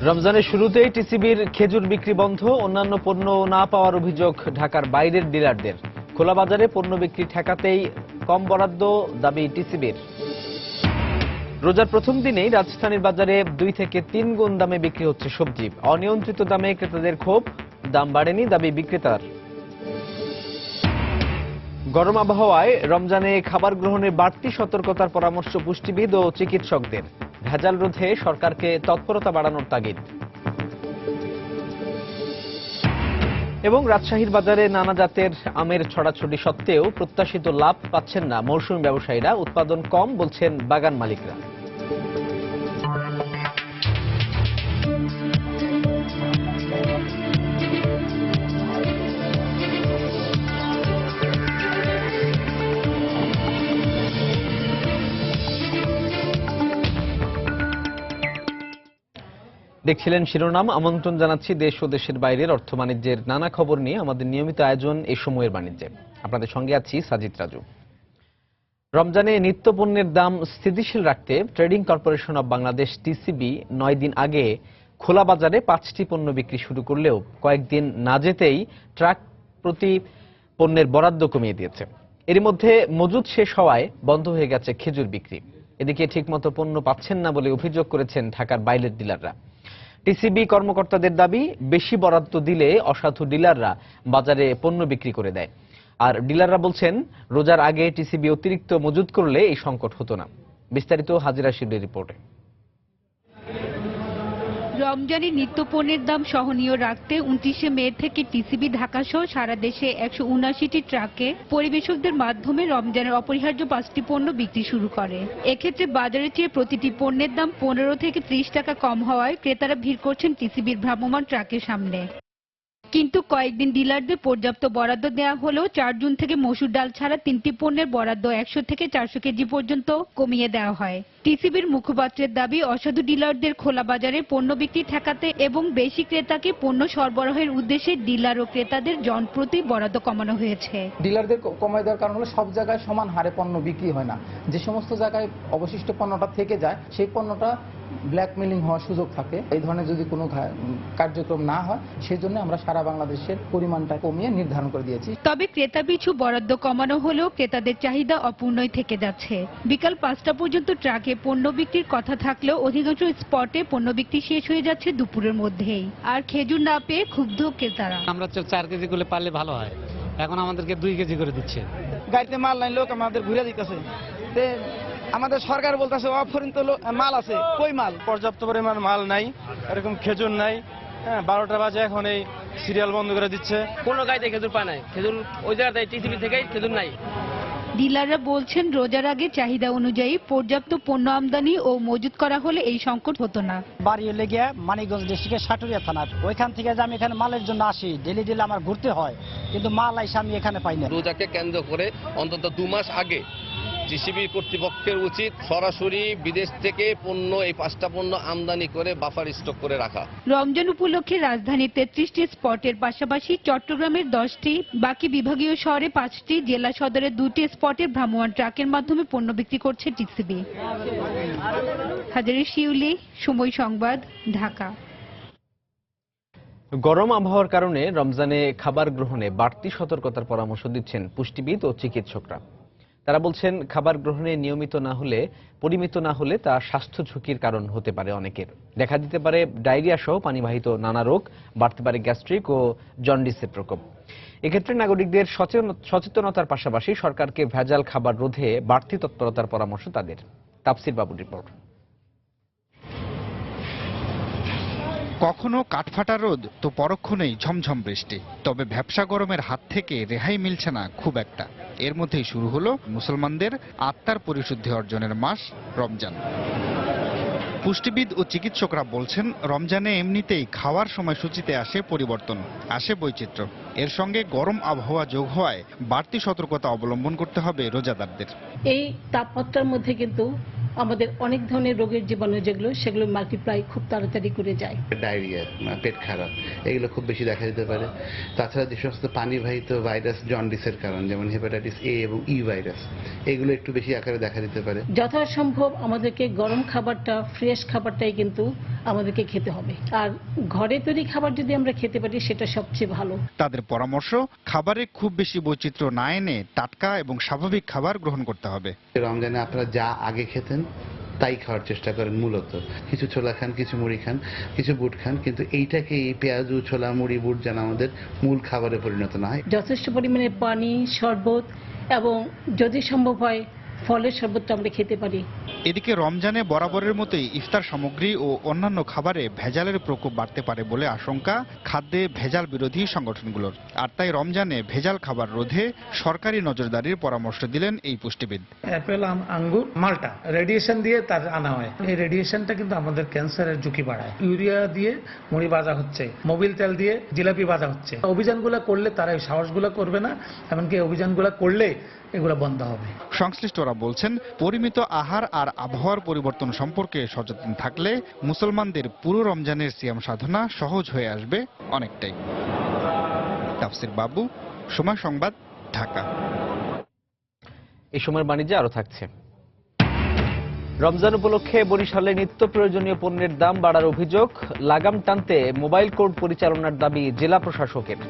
রমজানের শুরুতেই টিসিবির খেজুর বিক্রি বন্ধ, অন্যান্য পণ্য না পাওয়ার অভিযোগ ঢাকার বাইরের ডিলারদের। খোলা বাজারে পণ্য বিক্রি ঠেকাতেই কম বরাদ্দ দাবি টিসিবির। রোজার প্রথম দিনেই রাজধানীর বাজারে 2 থেকে 3 গুণ দামে বিক্রি হচ্ছে সবজি। অনিয়ন্ত্রিত দামে ক্রেতাদের ক্ষোভ, দাম বাড়েনি দাবি বিক্রেতার। গরম আবহাওয়ায় রমজানে খাবার গ্রহণে বাড়তি সতর্কতার পরামর্শ পুষ্টিবিদ ও চিকিৎসকদের। ভেজাল রোধে সরকারকে তৎপরতা বাড়ানোর তাগিদ। এবং রাজশাহীর বাজারে নানা জাতের আমের ছড়াছড়ি সত্ত্বেও প্রত্যাশিত লাভ পাচ্ছেন না মৌসুমী ব্যবসায়ীরা। উৎপাদন কম বলছেন বাগান মালিকরা। দেখছিলেন শিরোনাম। আমন্ত্রণ জানাচ্ছি দেশ ও দেশের বাইরের অর্থ বাণিজ্যের নানা খবর নিয়ে আমাদের নিয়মিত আয়োজন এই সময়ের বাণিজ্যে। আপনাদের সঙ্গে আছি সাজিদ রাজু। রমজানে নিত্য পণ্যের দাম স্থিতিশীল রাখতে trading corporation of Bangladesh TCB 9 দিন আগে খোলা বাজারে 5টি পণ্য বিক্রি শুরু করলেও কয়েকদিন না যেতেই ট্রাক প্রতি পণ্যের বরাদ্দ কমিয়ে দিয়েছে। এর মধ্যে মজুদ শেষ হওয়ায় বন্ধ হয়ে গেছে খেজুর বিক্রি। এদিকে ঠিকমতো পণ্য পাচ্ছেন না বলে অভিযোগ করেছেন ঢাকার বাইরের ডিলাররা। টিসিবি কর্মকর্তাদের দাবি, বেশি বরাদ্দ দিলে অসাধু ডিলাররা বাজারে পণ্য বিক্রি করে দেয়। আর ডিলাররা বলছেন, রোজার আগে টিসিবি অতিরিক্ত মজুদ করলে এই সংকট হতো না। বিস্তারিত হাজিরা শিবলির রিপোর্টে। রমজানে নিত্যপণ্যের দাম সহনীয় রাখতে 29 মে থেকে টিসিবি ঢাকা সহ সারা দেশে 179টি ট্রাকে পরিবেশকদের মাধ্যমে রমজানের অপরিহার্য 5টি পণ্য বিক্রি শুরু করে। এক্ষেত্রে বাজারের চেয়ে প্রতিটি পণ্যের দাম 15 থেকে 30 টাকা কম হওয়ায় ক্রেতারা ভিড় করছেন টিসিবির ভ্রাম্যমাণ ট্রাকের সামনে। কিন্তু কয়েকদিন ডিলারদের পর্যাপ্ত বরাদ্দ দেওয়া হলেও 4 জুন থেকে মসুর ডাল ছাড়া 3টি পণ্যের বরাদ্দ 100 থেকে 400 কেজি পর্যন্ত কমিয়ে দেওয়া হয়। টিসিবির মুখপাত্রের দাবি, অসাধু ডিলারদের খোলা বাজারে পণ্য বিক্রি ঠেকাতে এবং বেশি ক্রেতাকে পণ্য সরবরাহের উদ্দেশ্যে ডিলার ও ক্রেতাদের জনপ্রতি বরাদ্দ কমানো হয়েছে। ডিলারদের কমায় দেওয়ার কারণ হলো সব জায়গায় সমান হারে পণ্য বিক্রি হয় না। যে সমস্ত জায়গায় অবশিষ্ট পণ্যটা থেকে যায় সেই পণ্যটা ব্ল্যাকমেলিং হওয়ার সুযোগ থাকে। এই ধরনের যদি কোনো কার্যক্রম না হয়, সেই জন্য আমরা সারা বাংলাদেশের পরিমাণটা কমিয়ে নির্ধারণ করে দিয়েছি। তবে ক্রেতা পিছু বরাদ্দ কমানো হলেও ক্রেতাদের চাহিদা অপূর্ণই থেকে যাচ্ছে। বিকাল 5টা পর্যন্ত ট্রাকে পণ্য বিক্রির কথা থাকলেও অধিকাংশ স্পটে পণ্য বিক্রি শেষ হয়ে যাচ্ছে দুপুরের মধ্যেই। আর খেজুর না পেয়ে ক্ষুব্ধ ক্রেতারা। আমরা 4 কেজি করে পারলে ভালো হয়, এখন আমাদেরকে 2 কেজি করে দিচ্ছে। গাড়িতে মাল নাই, লোক আমাদের ঘুরে দিতেছে। আমাদের সরকার বলতেছে অপরিণত মাল আছে, কই মাল? পর্যাপ্ত পরিমাণ মাল নাই, এরকম খেজুর নাই। 12টা বাজে, এখন এই সিরিয়াল বন্ধ করে দিচ্ছে। কোনো গাড়িতে খেজুর পায় নাই, খেজুর ওই জায়গাতে টিসিবি থেকে খেজুর নাই। ডিলাররা বলছেন, রোজার আগে চাহিদা অনুযায়ী পর্যাপ্ত পণ্য আমদানি ও মজুত করা হলে এই সংকট হতো না। বাড়ি হলে গিয়ে মানিকগঞ্জ ডিস্ট্রিক্টের সাটুরিয়া থানার ওইখান থেকে যে আমি এখানে মালের জন্য আসি, ডেলি আমার ঘুরতে হয়, কিন্তু মাল আইসা আমি এখানে পাই না। রোজাকে কেন্দ্র করে অন্তত 2 মাস আগে টিসিবি কর্তৃপক্ষের উচিত সরাসরি বিদেশ থেকে পণ্য, এই 5টা পণ্য আমদানি করে বাফার স্টক করে রাখা। রমজান উপলক্ষে রাজধানীর 33টি স্পটের পাশাপাশি চট্টগ্রামের 10টি, বাকি বিভাগীয় শহরে 5টি, জেলা সদরের 2টি স্পটে ভ্রাম্যমাণ ট্রাকের মাধ্যমে পণ্য বিক্রি করছে টিসিবি। হাজারি শিউলি, সময় সংবাদ, ঢাকা। গরম আবহাওয়ার কারণে রমজানে খাবার গ্রহণে বাড়তি সতর্কতার পরামর্শ দিচ্ছেন পুষ্টিবিদ ও চিকিৎসকরা। তারা বলছেন, খাবার গ্রহণে নিয়মিত না হলে, পরিমিত না হলে তা স্বাস্থ্য ঝুঁকির কারণ হতে পারে। অনেকের দেখা দিতে পারে ডায়রিয়া সহ পানিবাহিত নানা রোগ, বাড়তে পারে গ্যাস্ট্রিক ও জন্ডিসের প্রকোপ। এক্ষেত্রে নাগরিকদের সচেতনতার পাশাপাশি সরকারকে ভেজাল খাবার রোধে বাড়তি তৎপরতার পরামর্শ তাদের। তাফসির বাবুর রিপোর্ট। কখনো কাঠফাটা রোদ তো পরক্ষণেই ঝমঝম বৃষ্টি, তবে ভ্যাপসা গরমের হাত থেকে রেহাই মিলছে না খুব একটা। এর মধ্যেই শুরু হলো মুসলমানদের আত্মার পরিশুদ্ধি অর্জনের মাস রমজান। পুষ্টিবিদ ও চিকিৎসকরা বলছেন, রমজানে এমনিতেই খাওয়ার সময়সূচিতে আসে পরিবর্তন, আসে বৈচিত্র্য। এর সঙ্গে গরম আবহাওয়া যোগ হওয়ায় বাড়তি সতর্কতা অবলম্বন করতে হবে রোজাদারদের। এই তাপমাত্রার মধ্যে কিন্তু আমাদের অনেক ধরনের রোগের জীবাণু যেগুলো সেগুলো মাল্টিপ্লাই খুব তাড়াতাড়ি করে যায়। ডায়রিয়া, পেট খারাপ, এগুলো খুব বেশি দেখা দিতে পারে। তাছাড়া যে সমস্ত পানিবাহিত ভাইরাস জন্ডিসের কারণ, যেমন হেপাটাইটিস এ এবং ই ভাইরাস, এগুলো একটু বেশি আকারে দেখা দিতে পারে। যথাসম্ভব আমাদেরকে গরম খাবারটা, ফ্রেশ খাবারটাই কিন্তু আমাদেরকে খেতে হবে। আর ঘরে তৈরি খাবার যদি আমরা খেতে পারি সেটা সবচেয়ে ভালো। তাদের পরামর্শ, খাবারে খুব বেশি বৈচিত্র্য না এনে টাটকা এবং স্বাভাবিক খাবার গ্রহণ করতে হবে। রমজানে আপনারা যা আগে খেতেন তাই খাওয়ার চেষ্টা করেন। মূলত কিছু ছোলা খান, কিছু মুড়ি খান, কিছু বুট খান, কিন্তু এইটাকে এই পেঁয়াজু, ছোলা, মুড়ি, বুট যেন আমাদের মূল খাবারে পরিণত না হয়। যথেষ্ট পরিমাণে পানি, শরবত এবং যদি সম্ভব হয় ফলের শরবতটা আমরা খেতে পারি। এদিকে রমজানে বরাবরের মতোই ইফতার সামগ্রী ও অন্যান্য খাবারে ভেজালের প্রকোপ বাড়তে পারে বলে আশঙ্কা খাদ্যে ভেজাল বিরোধী সংগঠনগুলোর। আর তাই রমজানে ভেজাল খাবার রোধে সরকারি নজরদারির পরামর্শ দিলেন এই পুষ্টিবিদ। অ্যাপেল, আঙ্গুর, মাল্টা রেডিয়েশন দিয়ে তার আনা হয়। এই রেডিয়েশনটা কিন্তু আমাদের ক্যান্সারের ঝুঁকি বাড়ায়। ইউরিয়া দিয়ে মুড়ি ভাজা হচ্ছে, মোবিল তেল দিয়ে জিলাপি ভাজা হচ্ছে। অভিযানগুলো করলে তারা এই সাহসগুলো করবে না, এমনকি অভিযানগুলো করলে এগুলো বন্ধ হবে। সংশ্লিষ্টরা বলছেন, পরিমিত আহার আর আবহাওয়ার পরিবর্তন সম্পর্কে সচেতন থাকলে মুসলমানদের পুরো রমজানের সিয়াম সাধনা সহজ হয়ে আসবে অনেকটাই। তাফসির বাবু, সময় সংবাদ, ঢাকা। এই সময়ের বাণিজ্যে আরো থাকছে। রমজান উপলক্ষে বরিশালে নিত্য প্রয়োজনীয় পণ্যের দাম বাড়ার অভিযোগ, লাগাম টানতে মোবাইল কোর্ট পরিচালনার দাবি জেলা প্রশাসকের।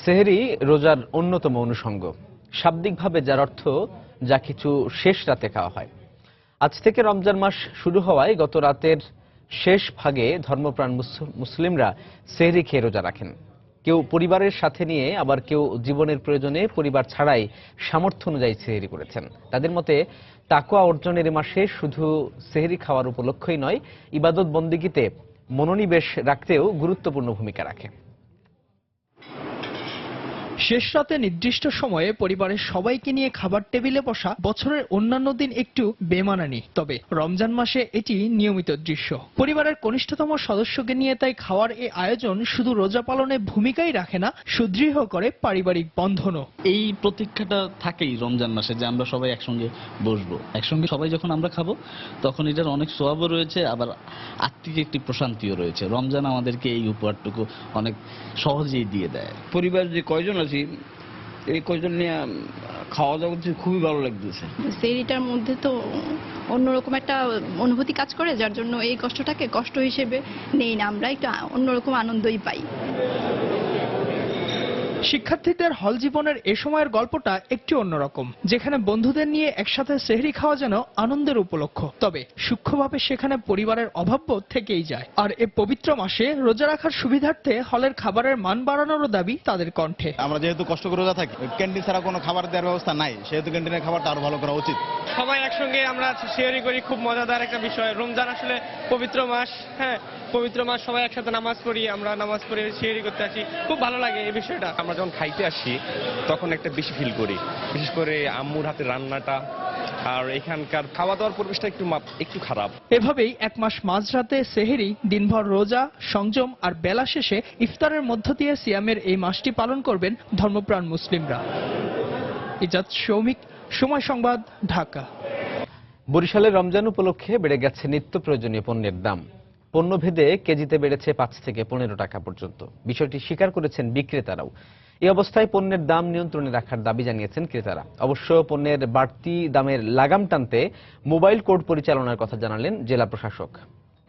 সেহরি রোজার অন্যতম অনুষঙ্গ, শাব্দিকভাবে যার অর্থ যা কিছু শেষ রাতে খাওয়া হয়। আজ থেকে রমজান মাস শুরু হওয়ায় গত রাতের শেষ ভাগে ধর্মপ্রাণ মুসলিমরা সেহরি খেয়ে রোজা রাখেন। কেউ পরিবারের সাথে নিয়ে, আবার কেউ জীবনের প্রয়োজনে পরিবার ছাড়াই সামর্থ্য অনুযায়ী সেহরি করেছেন। তাদের মতে তাকওয়া অর্জনের এ মাসে শুধু সেহরি খাওয়ার উপলক্ষই নয়, ইবাদত বন্দেগীতে মনোনিবেশ রাখতেও গুরুত্বপূর্ণ ভূমিকা রাখে। শেষ রাতে নির্দিষ্ট সময়ে পরিবারের সবাইকে নিয়ে খাবার টেবিলে বসা বছরের অন্যান্য দিন একটু বেমানানি, তবে রমজান মাসে এটি নিয়মিত দৃশ্য। পরিবারের কনিষ্ঠতম সদস্যকে নিয়ে তাই খাওয়ার এই আয়োজন শুধু রোজা পালনে ভূমিকাই রাখে না, সুদৃঢ় করে পারিবারিক বন্ধনও। এই প্রতীক্ষাটা থাকেই রমজান মাসে যে আমরা সবাই একসঙ্গে বসবো, একসঙ্গে সবাই যখন আমরা খাবো তখন এটার অনেক সওয়াবও রয়েছে, আবার আত্মিক একটি প্রশান্তিও রয়েছে। রমজান আমাদেরকে এই উপহারটুকু অনেক সহজেই দিয়ে দেয়। পরিবার যে কয়জন আছি এই কয়জন নিয়ে খাওয়া দাওয়া করতে খুবই ভালো লাগতেছে। সেহরিটার মধ্যে তো অন্যরকম একটা অনুভূতি কাজ করে, যার জন্য এই কষ্টটাকে কষ্ট হিসেবে নেই না, আমরা একটু অন্যরকম আনন্দই পাই। শিক্ষার্থীদের হল জীবনের এ সময়ের গল্পটা একটু অন্যরকম, যেখানে বন্ধুদের নিয়ে একসাথে সেহরি খাওয়া যেন আনন্দের উপলক্ষ, তবে সূক্ষ্মভাবে সেখানে পরিবারের অভাববোধ থেকেই যায়। আর এ পবিত্র মাসে রোজা রাখার সুবিধার্থে হলের খাবারের মান বাড়ানোরও দাবি তাদের কণ্ঠে। আমরা যেহেতু কষ্ট করে রোজা থাকি, ক্যান্টিন ছাড়া কোনো খাবার দেওয়ার ব্যবস্থা নাই, সেহেতু ক্যান্টিনের খাবারটা আরো ভালো করা উচিত। সবাই একসঙ্গে আমরা সেহরি করি, খুব মজাদার একটা বিষয়। রমজান আসলে পবিত্র মাস, হ্যাঁ পবিত্র মাস, সবাই একসাথে নামাজ পড়ি, আমরা নামাজ পড়ে সেহরি করতে আসি, খুব ভালো লাগে এই বিষয়টা। আমরা যখন খাইতে আসি তখন একটা বেশি ফিল করি, বিশেষ করে আম্মুর হাতে রান্নাটা, আর এখানকার খাওয়া দাওয়ার পরিবেশটা একটু খারাপ। এভাবেই এক মাস মাঝরাতে সেহরি, দিনভর রোজা, সংযম আর বেলা শেষে ইফতারের মধ্য দিয়ে সিয়ামের এই মাসটি পালন করবেন ধর্মপ্রাণ মুসলিমরা। ইজাদ শৌমিক, সময় সংবাদ, ঢাকা। বরিশালে রমজান উপলক্ষে বেড়ে গেছে নিত্য প্রয়োজনীয় পণ্যের দাম। পণ্যভেদে কেজিতে বেড়েছে 5 থেকে 15 টাকা পর্যন্ত। বিষয়টি স্বীকার করেছেন বিক্রেতারাও। এই অবস্থায় পণ্যের দাম নিয়ন্ত্রণে রাখার দাবি জানিয়েছেন ক্রেতারা। অবশ্য পণ্যের বাড়তি দামের লাগাম টানতে মোবাইল কোর্ট পরিচালনার কথা জানালেন জেলা প্রশাসক।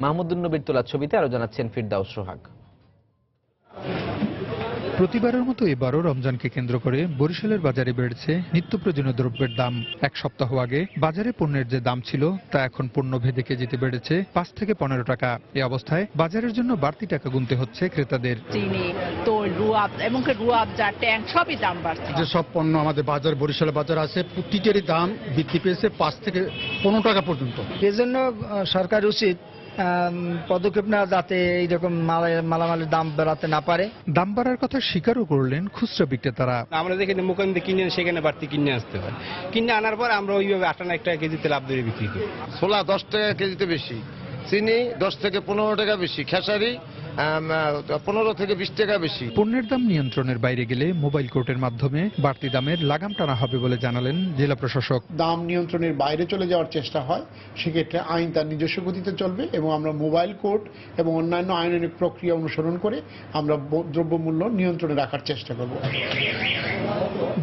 মাহমুদুন নবীর তোলা ছবিতে আরো জানাচ্ছেন ফিরদাউস সোহাগ। প্রতিবারের মতো এবারও রমজানকে কেন্দ্র করে বরিশালের বাজারে বেড়েছে নিত্য প্রয়োজনীয় দ্রব্যের দাম। এক সপ্তাহ আগে বাজারে পণ্যের যে দাম ছিল তা এখন পণ্য ভেদে কেজিতে বেড়েছে 5 থেকে 15 টাকা। এই অবস্থায় বাজারের জন্য বাড়তি টাকা গুনতে হচ্ছে ক্রেতাদের। চিনি, তৈল, রুয়াব এবং রুয়াবজা, ট্যাঙ্ক সবই দাম বাড়ছে। যে সব পণ্য আমাদের বাজার, বরিশালের বাজার আছে, প্রতিটারই দাম বৃদ্ধি পেয়েছে 5 থেকে 15 টাকা পর্যন্ত। এজন্য সরকার উচিত পদক্ষেপ নেওয়া যাতে এইরকম মালামালের দাম বাড়াতে না পারে। দাম বাড়ার কথা স্বীকারও করলেন খুচরা বিক্রেতারা। আমরা যেখানে মোকাম দিয়ে কিনে আনি, সেখানে বাড়তি কিনে আসতে হয়। কিনে আনার পর আমরা ওইভাবে 8 টাকা কেজিতে লাভ ধরে বিক্রি করি। ছোলা 10 টাকা কেজিতে বেশি, চিনি 10 থেকে 15 টাকা বেশি, খেসারি 15 থেকে 20 টাকা বেশি। পণ্যের দাম নিয়ন্ত্রণের বাইরে গেলে মোবাইল কোর্টের মাধ্যমে বাড়তি দামের লাগাম টানা হবে বলে জানালেন জেলা প্রশাসক। দাম নিয়ন্ত্রণের বাইরে চলে যাওয়ার চেষ্টা হয়, সেক্ষেত্রে আইন তার নিজস্ব গতিতে চলবে এবং আমরা মোবাইল কোর্ট এবং অন্যান্য আইনানুগ প্রক্রিয়া অনুসরণ করে আমরা দ্রব্যমূল্য নিয়ন্ত্রণে রাখার চেষ্টা করব।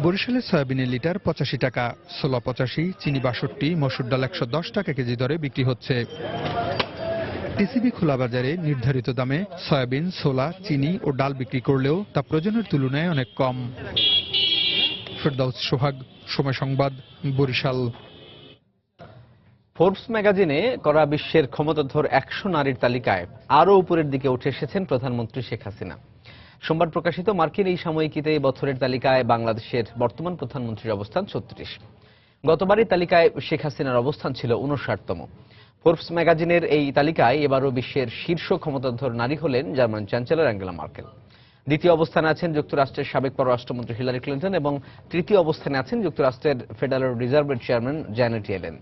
বরিশালের সয়াবিনের লিটার 85 টাকা, ছোলা 85, চিনি 62, মসুর ডাল 110 টাকা কেজি দরে বিক্রি হচ্ছে। টিসিবি খোলা বাজারে নির্ধারিত দামে সয়াবিন, ছোলা, চিনি ও ডাল বিক্রি করলেও তা প্রয়োজনের তুলনায় অনেক কম। ফেরদাউস সোহাগ, সময় সংবাদ, বরিশাল। ফোর্বস ম্যাগাজিনে করা বিশ্বের ক্ষমতাধর 100 নারীর তালিকায় আরও উপরের দিকে উঠে এসেছেন প্রধানমন্ত্রী শেখ হাসিনা। সোমবার প্রকাশিত মার্কিন এই সাময়িকীতে এই বছরের তালিকায় বাংলাদেশের বর্তমান প্রধানমন্ত্রীর অবস্থান 36। গতবারই তালিকায় শেখ হাসিনার অবস্থান ছিল 59তম। ফোর্বস ম্যাগাজিনের এই তালিকায় এবারও বিশ্বের শীর্ষ ক্ষমতাধর নারী হলেন জার্মান চ্যান্সেলর অ্যাঙ্গেলা মার্কেল। দ্বিতীয় অবস্থানে আছেন যুক্তরাষ্ট্রের সাবেক পররাষ্ট্রমন্ত্রী হিলারি ক্লিন্টন এবং তৃতীয় অবস্থানে আছেন যুক্তরাষ্ট্রের ফেডারেল রিজার্ভের চেয়ারম্যান জ্যানেট ইয়েলেন।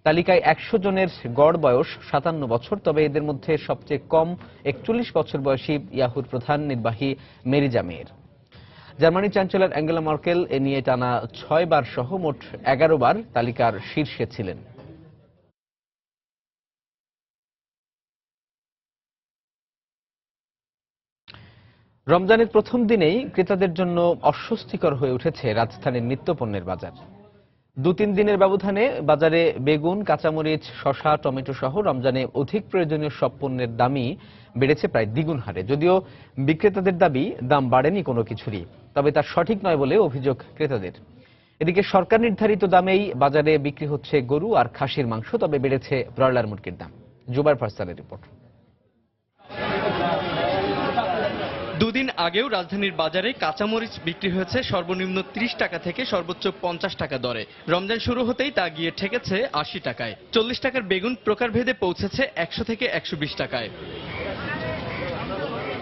তালিকায় 100 জনের গড় বয়স 57 বছর, তবে এদের মধ্যে সবচেয়ে কম 41 বছর বয়সী ইয়াহুর প্রধান নির্বাহী মেরিজা মেয়ের। জার্মানির চ্যান্সেলর অ্যাঙ্গেলা মার্কেল এ নিয়ে টানা 6 বার সহ মোট 11 বার তালিকার শীর্ষে ছিলেন। রমজানের প্রথম দিনেই ক্রেতাদের জন্য অস্বস্তিকর হয়ে উঠেছে রাজধানীর নিত্যপণ্যের বাজার। 2-3 দিনের ব্যবধানে বাজারে বেগুন, কাঁচামরিচ, শসা, টমেটো সহ রমজানে অধিক প্রয়োজনীয় সব পণ্যের দামই বেড়েছে প্রায় দ্বিগুণ হারে। যদিও বিক্রেতাদের দাবি দাম বাড়েনি কোনো কিছুরই, তবে তা সঠিক নয় বলে অভিযোগ ক্রেতাদের। এদিকে সরকার নির্ধারিত দামেই বাজারে বিক্রি হচ্ছে গরু আর খাসির মাংস, তবে বেড়েছে ব্রয়লার মুরগির দাম। জুবাইর ফয়সালের রিপোর্ট। দুদিন আগেও রাজধানীর বাজারে কাঁচামরিচ বিক্রি হয়েছে সর্বনিম্ন 30 টাকা থেকে সর্বোচ্চ 50 টাকা দরে। রমজান শুরু হতেই তা গিয়ে ঠেকেছে 80 টাকায়। 40 টাকার বেগুন প্রকারভেদে পৌঁছেছে 100 থেকে 120 টাকায়।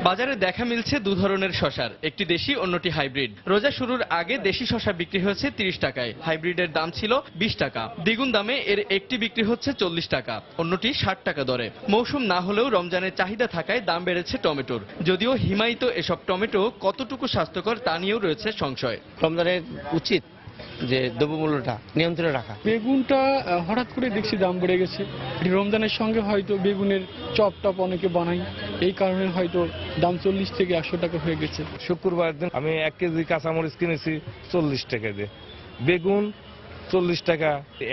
বাজারে দেখা মিলছে দু ধরনের শসার, একটি দেশি, অন্যটি হাইব্রিড। রোজা শুরুর আগে দেশি শসা বিক্রি হয়েছে 30 টাকায়, হাইব্রিডের দাম ছিল 20 টাকা। দ্বিগুণ দামে এর একটি বিক্রি হচ্ছে 40 টাকা, অন্যটি 60 টাকা দরে। মৌসুম না হলেও রমজানের চাহিদা থাকায় দাম বেড়েছে টমেটোর। যদিও হিমায়িত এসব টমেটো কতটুকু স্বাস্থ্যকর তা নিয়েও রয়েছে সংশয়। রমজানের উচিত যে দ্রব্যমূল্যটা নিয়ন্ত্রণে রাখা। বেগুনটা হঠাৎ করে দেখছি দাম বেড়ে গেছে। রমজানের সঙ্গে হয়তো বেগুনের চপ টপ অনেকে বানাই, এই কারণে হয়তো দাম 40 থেকে 100 টাকা হয়ে গেছে। শুক্রবার দিন আমি 1 কেজি কাঁচামরিচ কিনেছি 40 টাকা দিয়ে, বেগুন 40 টাকা।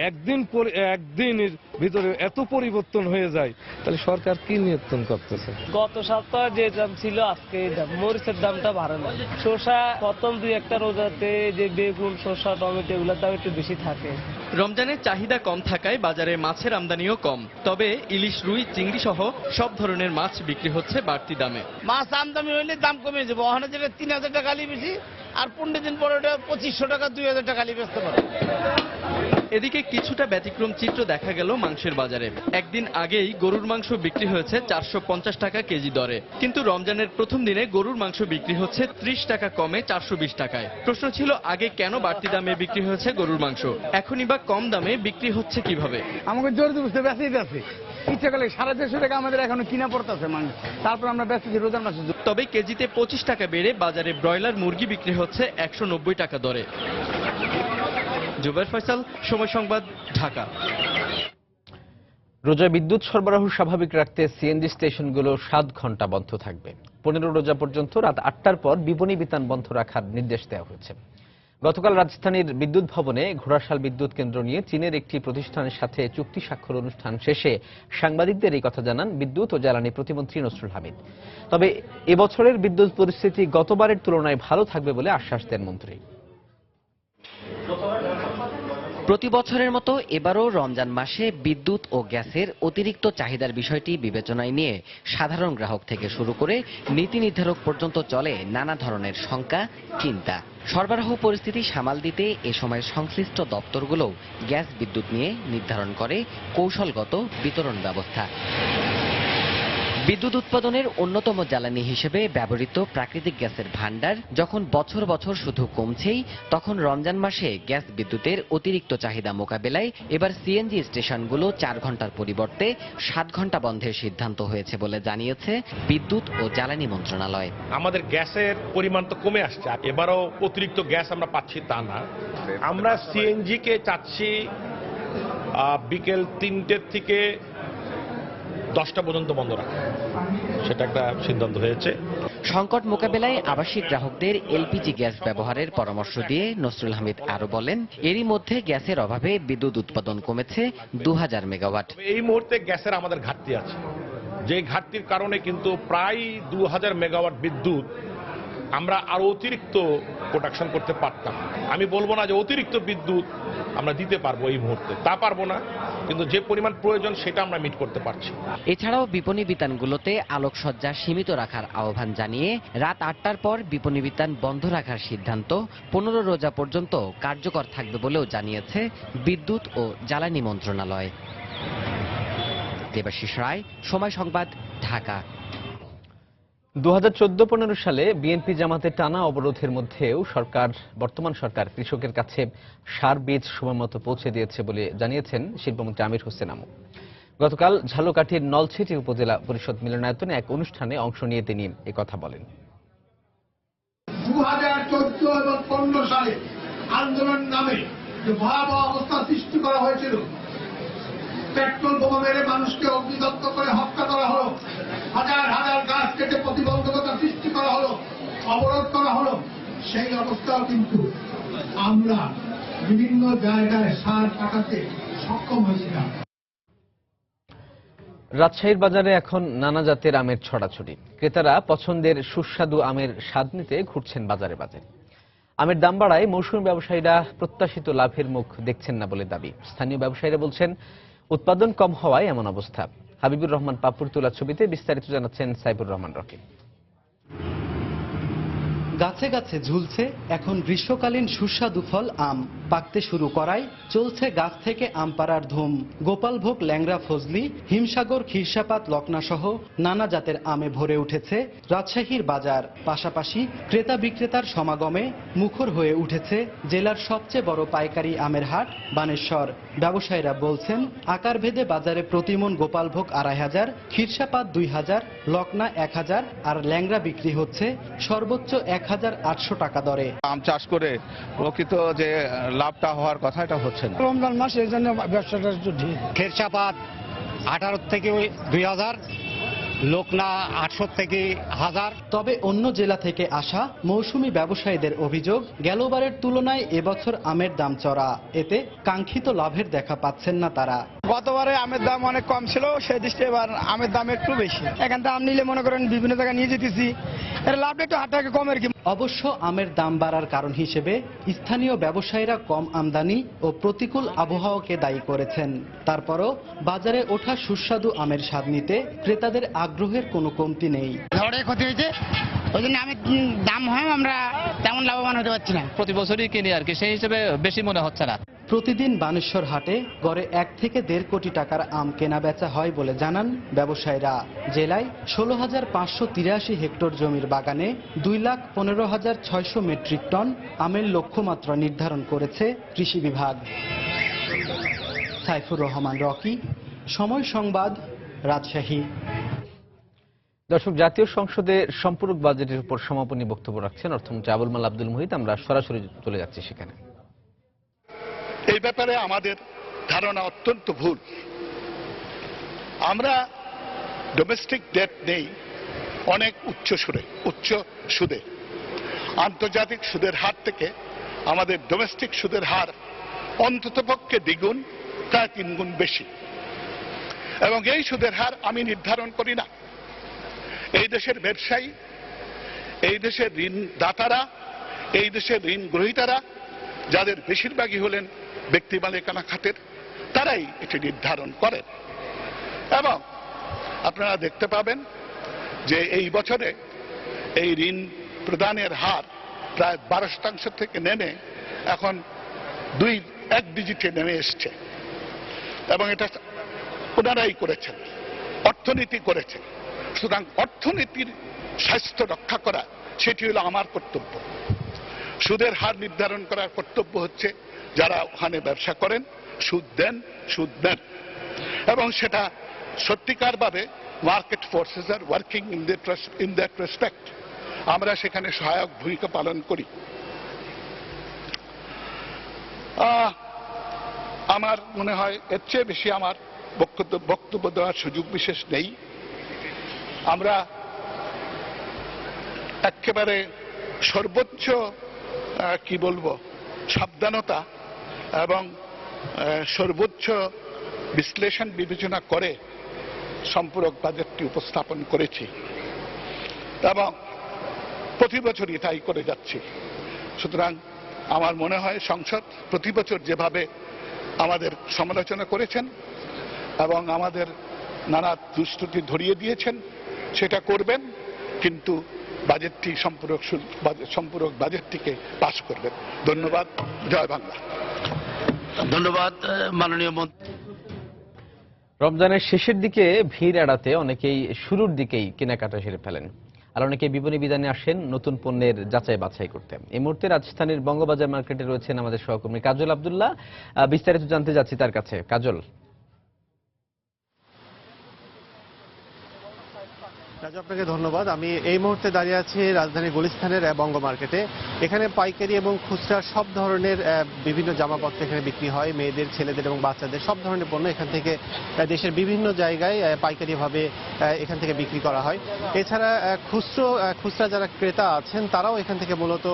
একদিনের ভিতরে এত পরিবর্তন হয়ে যায়, তাহলে সরকার কি নিয়ন্ত্রণ করতেছে? গত সপ্তাহে যে দাম ছিল আজকে মরিচের দামটা বাড়ে না। শসা প্রথম 2-1টা রোজাতে যে বেগুন, শসা, টমেটো এগুলোর দাম একটু বেশি থাকে। রমজানের চাহিদা কম থাকায় বাজারে মাছের আমদানিও কম, তবে ইলিশ, রুই, চিংড়ি সহ সব ধরনের মাছ বিক্রি হচ্ছে বাড়তি দামে। মাছ আমদানি হইলে দাম কমে যাবে, ওখানে যেটা 3000 টাকা বেশি, আর 15 দিন পরে ওটা 2500 টাকা 2000 টাকা বেচতে পারে। এদিকে কিছুটা ব্যতিক্রম চিত্র দেখা গেল মাংসের বাজারে। একদিন আগেই গরুর মাংস বিক্রি হয়েছে 450 টাকা কেজি দরে, কিন্তু রমজানের প্রথম দিনে গরুর মাংস বিক্রি হচ্ছে 30 টাকা কমে 420 টাকায়। প্রশ্ন ছিল, আগে কেন বাড়তি দামে বিক্রি হয়েছে গরুর মাংস, এখনই বা কম দামে বিক্রি হচ্ছে কিভাবে? আমাকে জোর বুঝতে বেঁচেই আছে, ইচ্ছা করলে 150 টাকা আমাদের এখনো কিনা পড়তেছে মাংস, তারপর আমরা বেঁচেছি রোজার মাসে। তবে কেজিতে 25 টাকা বেড়ে বাজারে ব্রয়লার মুরগি বিক্রি হচ্ছে 190 টাকা দরে। জুবাইর ফয়সাল, সময় সংবাদ, ঢাকা। রোজায় বিদ্যুৎ সরবরাহ স্বাভাবিক রাখতে সিএনজি স্টেশনগুলো 7 ঘন্টা বন্ধ থাকবে। 15 রোজা পর্যন্ত রাত 8টার পর বিপণী বিতান বন্ধ রাখার নির্দেশ দেওয়া হয়েছে। গতকাল রাজধানীর বিদ্যুৎ ভবনে ঘোড়াশাল বিদ্যুৎ কেন্দ্র নিয়ে চীনের একটি প্রতিষ্ঠানের সাথে চুক্তি স্বাক্ষর অনুষ্ঠান শেষে সাংবাদিকদের এই কথা জানান বিদ্যুৎ ও জ্বালানি প্রতিমন্ত্রী নসরুল হামিদ। তবে এবছরের বিদ্যুৎ পরিস্থিতি গতবারের তুলনায় ভালো থাকবে বলে আশ্বাস দেন মন্ত্রী। প্রতি বছরের মতো এবারও রমজান মাসে বিদ্যুৎ ও গ্যাসের অতিরিক্ত চাহিদার বিষয়টি বিবেচনায় নিয়ে সাধারণ গ্রাহক থেকে শুরু করে নীতি নির্ধারক পর্যন্ত চলে নানা ধরনের শঙ্কা, চিন্তা। সরবরাহ পরিস্থিতি সামাল দিতে এ সময় সংশ্লিষ্ট দপ্তরগুলোও গ্যাস বিদ্যুৎ নিয়ে নির্ধারণ করে কৌশলগত বিতরণ ব্যবস্থা। বিদ্যুৎ উৎপাদনের অন্যতম জ্বালানি হিসেবে ব্যবহৃত প্রাকৃতিক গ্যাসের ভান্ডার যখন বছর বছর শুধু কমছেই, তখন রমজান মাসে গ্যাস বিদ্যুতের অতিরিক্ত চাহিদা মোকাবেলায় এবার সিএনজি স্টেশনগুলো 4 ঘন্টার পরিবর্তে 7 ঘন্টা বন্ধের সিদ্ধান্ত হয়েছে বলে জানিয়েছে বিদ্যুৎ ও জ্বালানি মন্ত্রণালয়। আমাদের গ্যাসের পরিমাণ তো কমে আসছে, এবারও অতিরিক্ত গ্যাস আমরা পাচ্ছি তা না। আমরা সিএনজি কে চাচ্ছি বিকেল 3টে থেকে 10টা পর্যন্ত বন্ধ রাখা, সেটা একটা সিদ্ধান্ত হয়েছে। সংকট মোকাবেলায় আবাসিক গ্রাহকদের এলপিজি গ্যাস ব্যবহারের পরামর্শ দিয়ে নসরুল হামিদ আরো বলেন, এরই মধ্যে গ্যাসের অভাবে বিদ্যুৎ উৎপাদন কমেছে 2000 মেগাওয়াট। এই মুহূর্তে গ্যাসের আমাদের ঘাটতি আছে, যে ঘাটতির কারণে কিন্তু প্রায় 2000 মেগাওয়াট বিদ্যুৎ আমরা আরো অতিরিক্ত প্রোডাকশন করতে পারতাম। আমি বলবো না যে অতিরিক্ত বিদ্যুৎ আমরা দিতে পারবো এই মুহূর্তে, তা পারবো না, কিন্তু যে পরিমাণ প্রয়োজন সেটা আমরা মিট করতে পারছি। এছাড়াও বিপণী বিতানগুলোতে আলোকসজ্জা সীমিত রাখার আহ্বান জানিয়ে রাত 8টার পর বিপণী বিতান বন্ধ রাখার সিদ্ধান্ত 15 রোজা পর্যন্ত কার্যকর থাকবে বলেও জানিয়েছে বিদ্যুৎ ও জ্বালানি মন্ত্রণালয়। দেবাশিস রায়, সময় সংবাদ, ঢাকা। 2014-15 সালে বিএনপি জামাতের টানা অবরোধের মধ্যেও বর্তমান সরকার কৃষকের কাছে সার বীজ সময়মতো পৌঁছে দিয়েছে বলে জানিয়েছেন শিল্পমন্ত্রী আমির হোসেন আমু। গতকাল ঝালকাঠির নলছিটি উপজেলা পরিষদ মিলনায়তনে এক অনুষ্ঠানে অংশ নিয়ে তিনি একথা বলেন। 2014 এবং 15 সালে আন্দোলন নামে যে ভয়াবহ অবস্থা সৃষ্টি করা হয়েছিল, পেট্রোল বোমা মেরে মানুষকে অগ্নিদগ্ধ করে হত্যা করা হলো, হাজার হাজার গাছ কেটে প্রতিবন্ধকতা সৃষ্টি করা হলো, অবরোধ করা হলো, সেই অবস্থাও কিন্তু আমরা বিভিন্ন জায়গায় সার পাঠাতে সক্ষম হয়েছিলাম। রাজশাহীর বাজারে এখন নানা জাতের আমের ছড়াছড়ি। ক্রেতারা পছন্দের সুস্বাদু আমের স্বাদ নিতে ঘুরছেন বাজারে বাজারে। আমের দাম বাড়ায় মৌসুমী ব্যবসায়ীরা প্রত্যাশিত লাভের মুখ দেখছেন না বলে দাবি। স্থানীয় ব্যবসায়ীরা বলছেন, উৎপাদন কম হওয়ায় এমন অবস্থা। হাবিবুর রহমান পাপুর তোলা ছবিতে বিস্তারিত জানাচ্ছেন সাইবুর রহমান রকি। গাছে গাছে ঝুলছে এখন গ্রীষ্মকালীন সুস্বাদু ফল আম। পাকতে শুরু করায় চলছে গাছ থেকে আম পাড়ার ধুম। গোপালভোগ, ল্যাংড়া, ফজলি, হিমসাগর, খিরসাপাত, লকনা সহ নানা জাতের আমে ভরে উঠেছে রাজশাহীর বাজার। পাশাপাশি ক্রেতা বিক্রেতার সমাগমে মুখর হয়ে উঠেছে জেলার সবচেয়ে বড় পাইকারি আমের হাট বানেশ্বর। ব্যবসায়ীরা বলছেন, আকার ভেদে বাজারে প্রতিমন গোপালভোগ 2500, খিরসাপাত 2000, লকনা 1000 আর ল্যাংড়া বিক্রি হচ্ছে সর্বোচ্চ 1800 টাকা দরে। আম চাষ করে প্রকৃত যে লাভটা হওয়ার কথা এটা হচ্ছে না। রমজান মাস এর জন্য ব্যবসাটা একটু ঢিল। খেরসাপাত 18 থেকে 2000, লোকনা 800 থেকে 1000। তবে অন্য জেলা থেকে আসা মৌসুমী ব্যবসায়ীদের অভিযোগ, গেলবারের তুলনায় এবছর আমের দাম চড়া। এতে কাঙ্ক্ষিত লাভের দেখা পাচ্ছেন না তারা। গতবারে আমের দাম অনেক কম ছিল, সেই দৃষ্টি এবার আমের দাম একটু বেশি। এখান থেকে আম নিলে মনে করেন বিভিন্ন জায়গায় নিয়ে যেতেছি, এর লাভটা একটু হাত থেকে কমের কি। অবশ্য আমের দাম বাড়ার কারণ হিসেবে স্থানীয় ব্যবসায়ীরা কম আমদানি ও প্রতিকূল আবহাওয়াকে দায়ী করেছেন। তারপরও বাজারে ওঠা সুস্বাদু আমের স্বাদ নিতে ক্রেতাদের আগ্রহের কোনো কমতি নেই। ঝড়ে ক্ষতি হয়েছে, ওই জন্য আমের দাম হয় আমরা তেমন লাভবান হতে পারছি না। প্রতি বছরই কিনি আর কি, সেই হিসেবে বেশি মনে হচ্ছে না। প্রতিদিন বানেশ্বর হাটে গড়ে 1 থেকে 1.5 কোটি টাকার আম কেনা বেচা হয় বলে জানান ব্যবসায়ীরা। জেলায় 16,583 হেক্টর জমির বাগানে 2,15,600 মেট্রিক টন আমের লক্ষ্যমাত্রা নির্ধারণ করেছে কৃষি বিভাগ। সাইফুর রহমান রকি, সময় সংবাদ, রাজশাহী। দর্শক, জাতীয় সংসদে সম্পূরক বাজেটের উপর সমাপনী বক্তব্য রাখছেন অর্থমন্ত্রী আবুল মাল আব্দুল মুহিত। আমরা সরাসরি চলে যাচ্ছি সেখানে। এই ব্যাপারে আমাদের ধারণা অত্যন্ত ভুল। আমরা ডোমেস্টিক ডেট নেই অনেক উচ্চ সুদে। আন্তর্জাতিক সুদের হার থেকে আমাদের ডোমেস্টিক সুদের হার অন্ততপক্ষে দ্বিগুণ, প্রায় 3 গুণ বেশি। এবং এই সুদের হার আমি নির্ধারণ করি না। এই দেশের ব্যবসায়ী, এই দেশের ঋণদাতারা, এই দেশের ঋণ গ্রহীতারা, যাদের বেশিরভাগই হলেন ব্যক্তি মালিকানা খাতের, তারাই এটি নির্ধারণ করেন। এবং আপনারা দেখতে পাবেন যে এই বছরে এই ঋণ প্রদানের হার প্রায় 12% থেকে নেমে এখন 1 ডিজিটে নেমে এসছে। এবং এটা ওনারাই করেছেন, অর্থনীতি করেছে। সুতরাং অর্থনীতির স্বাস্থ্য রক্ষা করা সেটি হলো আমার কর্তব্য। সুদের হার নির্ধারণ করার কর্তব্য হচ্ছে যারা ওখানে ব্যবসা করেন, সুদ দেন এবং সেটা সত্যিকারভাবে market forces are working in that respect. আমরা সেখানে সহায়ক ভূমিকা পালন করি। আমার মনে হয় এর চেয়ে বেশি আমার বক্তব্য দেওয়ার সুযোগ বিশেষ নেই। আমরা একেবারে সর্বোচ্চ কি বলবো সাবধানতা এবং সর্বোচ্চ বিশ্লেষণ বিবেচনা করে সম্পূরক বাজেটটি উপস্থাপন করেছি এবং প্রতি বছরই তাই করে যাচ্ছি। সুতরাং আমার মনে হয় সংসদ প্রতি বছর যেভাবে আমাদের সমালোচনা করেছেন এবং আমাদের নানা দুষ্কৃতি ধরিয়ে দিয়েছেন সেটা করবেন, কিন্তু বাজেটটি সম্পূরক বাজেটটিকে পাশ করবেন। ধন্যবাদ। জয় বাংলা। ধন্যবাদ মাননীয় মন্ত্রী। রমজানের শেষের দিকে ভিড় এড়াতে অনেকেই শুরুর দিকেই কেনাকাটা সেরে ফেলেন, আর অনেকে বিপণী বিতানে আসেন নতুন পণ্যের যাচাই বাছাই করতে। এই মুহূর্তে রাজধানীর বঙ্গবাজার মার্কেটে রয়েছেন আমাদের সহকর্মী কাজল আব্দুল্লাহ। বিস্তারিত জানতে যাচ্ছি তার কাছে। কাজল। রাজু, আপনাকে ধন্যবাদ। আমি এই মুহূর্তে দাঁড়িয়ে আছি রাজধানীর গুলিস্তানের বঙ্গ মার্কেটে। এখানে পাইকারি এবং খুচরা সব ধরনের বিভিন্ন জামাপত্র এখানে বিক্রি হয়। মেয়েদের, ছেলেদের এবং বাচ্চাদের সব ধরনের পণ্য এখান থেকে দেশের বিভিন্ন জায়গায় পাইকারিভাবে এখান থেকে বিক্রি করা হয়। এছাড়া খুচরা যারা ক্রেতা আছেন তারাও এখান থেকে মূলত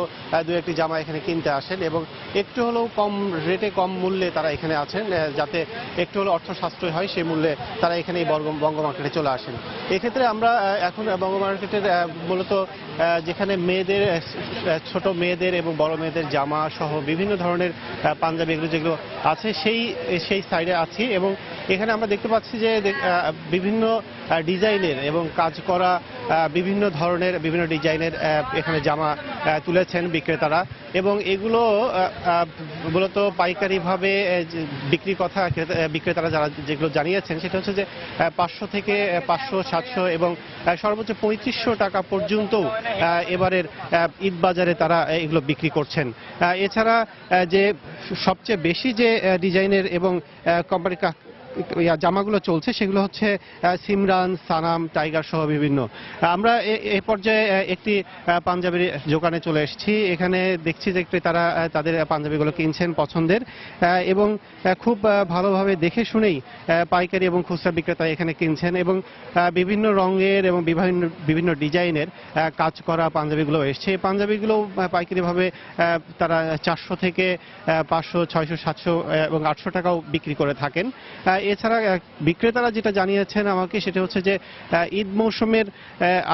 দু একটি জামা এখানে কিনতে আসেন এবং একটু হলেও কম রেটে, কম মূল্যে তারা এখানে আছেন, যাতে একটু হলেও অর্থ সাশ্রয় হয় সেই মূল্যে তারা এখানে এই বঙ্গ মার্কেটে চলে আসেন। এক্ষেত্রে আমরা এখন বঙ্গ মার্কেটের মূলত যেখানে মেয়েদের, ছোট মেয়েদের এবং বড় মেয়েদের জামা সহ বিভিন্ন ধরনের পাঞ্জাবি এগুলো যেগুলো আছে সেই সাইডে আছি এবং এখানে আমরা দেখতে পাচ্ছি যে বিভিন্ন ডিজাইনের এবং কাজ করা বিভিন্ন ধরনের বিভিন্ন ডিজাইনের এখানে জামা তুলেছেন বিক্রেতারা এবং এগুলো মূলত পাইকারিভাবে বিক্রেতারা যারা যেগুলো জানিয়েছেন সেটা হচ্ছে যে 500 থেকে 500, 700 এবং সর্বোচ্চ 3500 টাকা পর্যন্ত এবারের ঈদ বাজারে তারা এগুলো বিক্রি করছেন। এছাড়া যে সবচেয়ে বেশি যে ডিজাইনের এবং কোম্পানি জামাগুলো চলছে সেগুলো হচ্ছে সিমরান, সানাম, টাইগার সহ বিভিন্ন। আমরা এই পর্যায়ে একটি পাঞ্জাবির দোকানে চলে এসেছি। এখানে দেখছি যে ক্রেতারা তাদের পাঞ্জাবিগুলো কিনছেন পছন্দের এবং খুব ভালোভাবে দেখে শুনেই পাইকারি এবং খুচরা বিক্রেতা এখানে কিনছেন এবং বিভিন্ন রঙের এবং বিভিন্ন ডিজাইনের কাজ করা পাঞ্জাবিগুলো এসছে। এই পাঞ্জাবিগুলো পাইকারিভাবে তারা 400 থেকে 500, 600, 700 এবং 800 টাকাও বিক্রি করে থাকেন। এছাড়া বিক্রেতারা যেটা জানিয়েছেন আমাকে সেটা হচ্ছে যে ঈদ মৌসুমের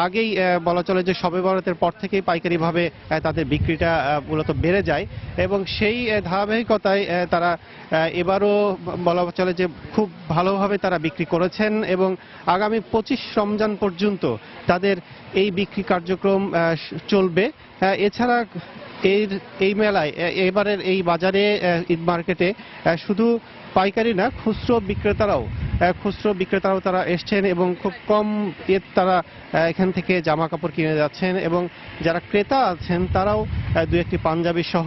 আগেই বলা চলে যে শবে বরাতের পর থেকেই পাইকারিভাবে তাদের বিক্রিটা মূলত বেড়ে যায় এবং সেই ধারাবাহিকতায় তারা এবারও বলা চলে যে খুব ভালোভাবে তারা বিক্রি করেছেন এবং আগামী 25 রমজান পর্যন্ত তাদের এই বিক্রি কার্যক্রম চলবে। এছাড়া এই মেলায়, এবারের এই বাজারে ঈদ মার্কেটে শুধু পাইকারি না, খুচরো বিক্রেতারাও তারা এসছেন এবং খুব কম তারা এখান থেকে জামা কাপড় কিনে যাচ্ছেন এবং যারা ক্রেতা আছেন তারাও দু একটি পাঞ্জাবি সহ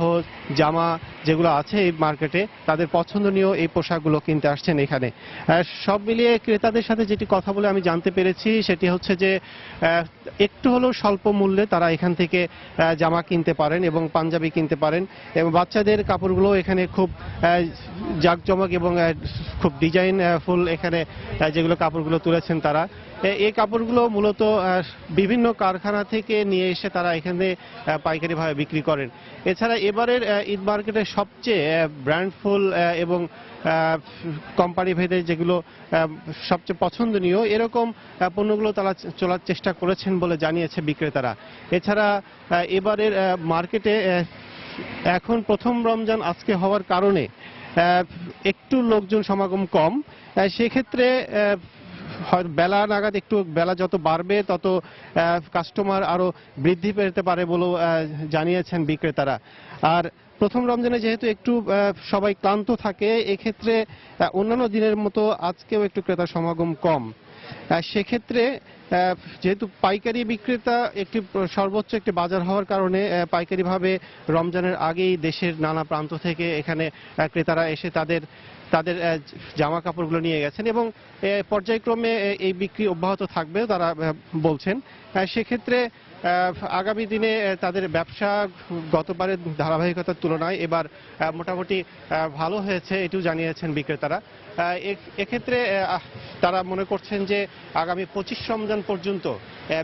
জামা যেগুলো আছে এই মার্কেটে তাদের পছন্দনীয় এই পোশাকগুলো কিনতে আসছেন এখানে। সব মিলিয়ে ক্রেতাদের সাথে যেটি কথা বলে আমি জানতে পেরেছি সেটি হচ্ছে যে একটু হলেও স্বল্প মূল্যে তারা এখান থেকে জামা কিনতে পারেন এবং পাঞ্জাবি কিনতে পারেন এবং বাচ্চাদের কাপড়গুলো এখানে খুব জাঁকজমক এবং খুব ডিজাইন ফুল এখানে যেগুলো কাপড়গুলো তুলেছেন তারা। এই কাপড়গুলো মূলত বিভিন্ন কারখানা থেকে নিয়ে এসে তারা এখানে পাইকারিভাবে বিক্রি করেন। এছাড়া এবারের ঈদ মার্কেটের সবচেয়ে ব্র্যান্ডফুল এবং কোম্পানি ভেদে যেগুলো সবচেয়ে পছন্দনীয় এরকম পণ্যগুলো তারা চলার চেষ্টা করেছেন বলে জানিয়েছে বিক্রেতারা। এছাড়া এবারের মার্কেটে এখন প্রথম রমজান আজকে হওয়ার কারণে একটু লোকজন সমাগম কম, সেক্ষেত্রে বেলা নাগাদ একটু বেলা যত বাড়বে তত কাস্টমার আরো বৃদ্ধি পেতে পারে বলেও জানিয়েছেন বিক্রেতারা। আর প্রথম রমজানে যেহেতু একটু সবাই ক্লান্ত থাকে, এক্ষেত্রে অন্যান্য দিনের মতো আজকেও একটু ক্রেতা সমাগম কম। সেক্ষেত্রে যেহেতু পাইকারি বিক্রেতা একটি সর্বোচ্চ একটি বাজার হওয়ার কারণে পাইকারিভাবে রমজানের আগেই দেশের নানা প্রান্ত থেকে এখানে ক্রেতারা এসে তাদের জামা কাপড়গুলো নিয়ে গেছেন এবং পর্যায়ক্রমে এই বিক্রি অব্যাহত থাকবে তারা বলছেন। সেক্ষেত্রে আগামী দিনে তাদের ব্যবসা গতবারের ধারাবাহিকতার তুলনায় এবার মোটামুটি ভালো হয়েছে এটিও জানিয়েছেন বিক্রেতারা। এক্ষেত্রে তারা মনে করছেন যে আগামী 25 রমজান পর্যন্ত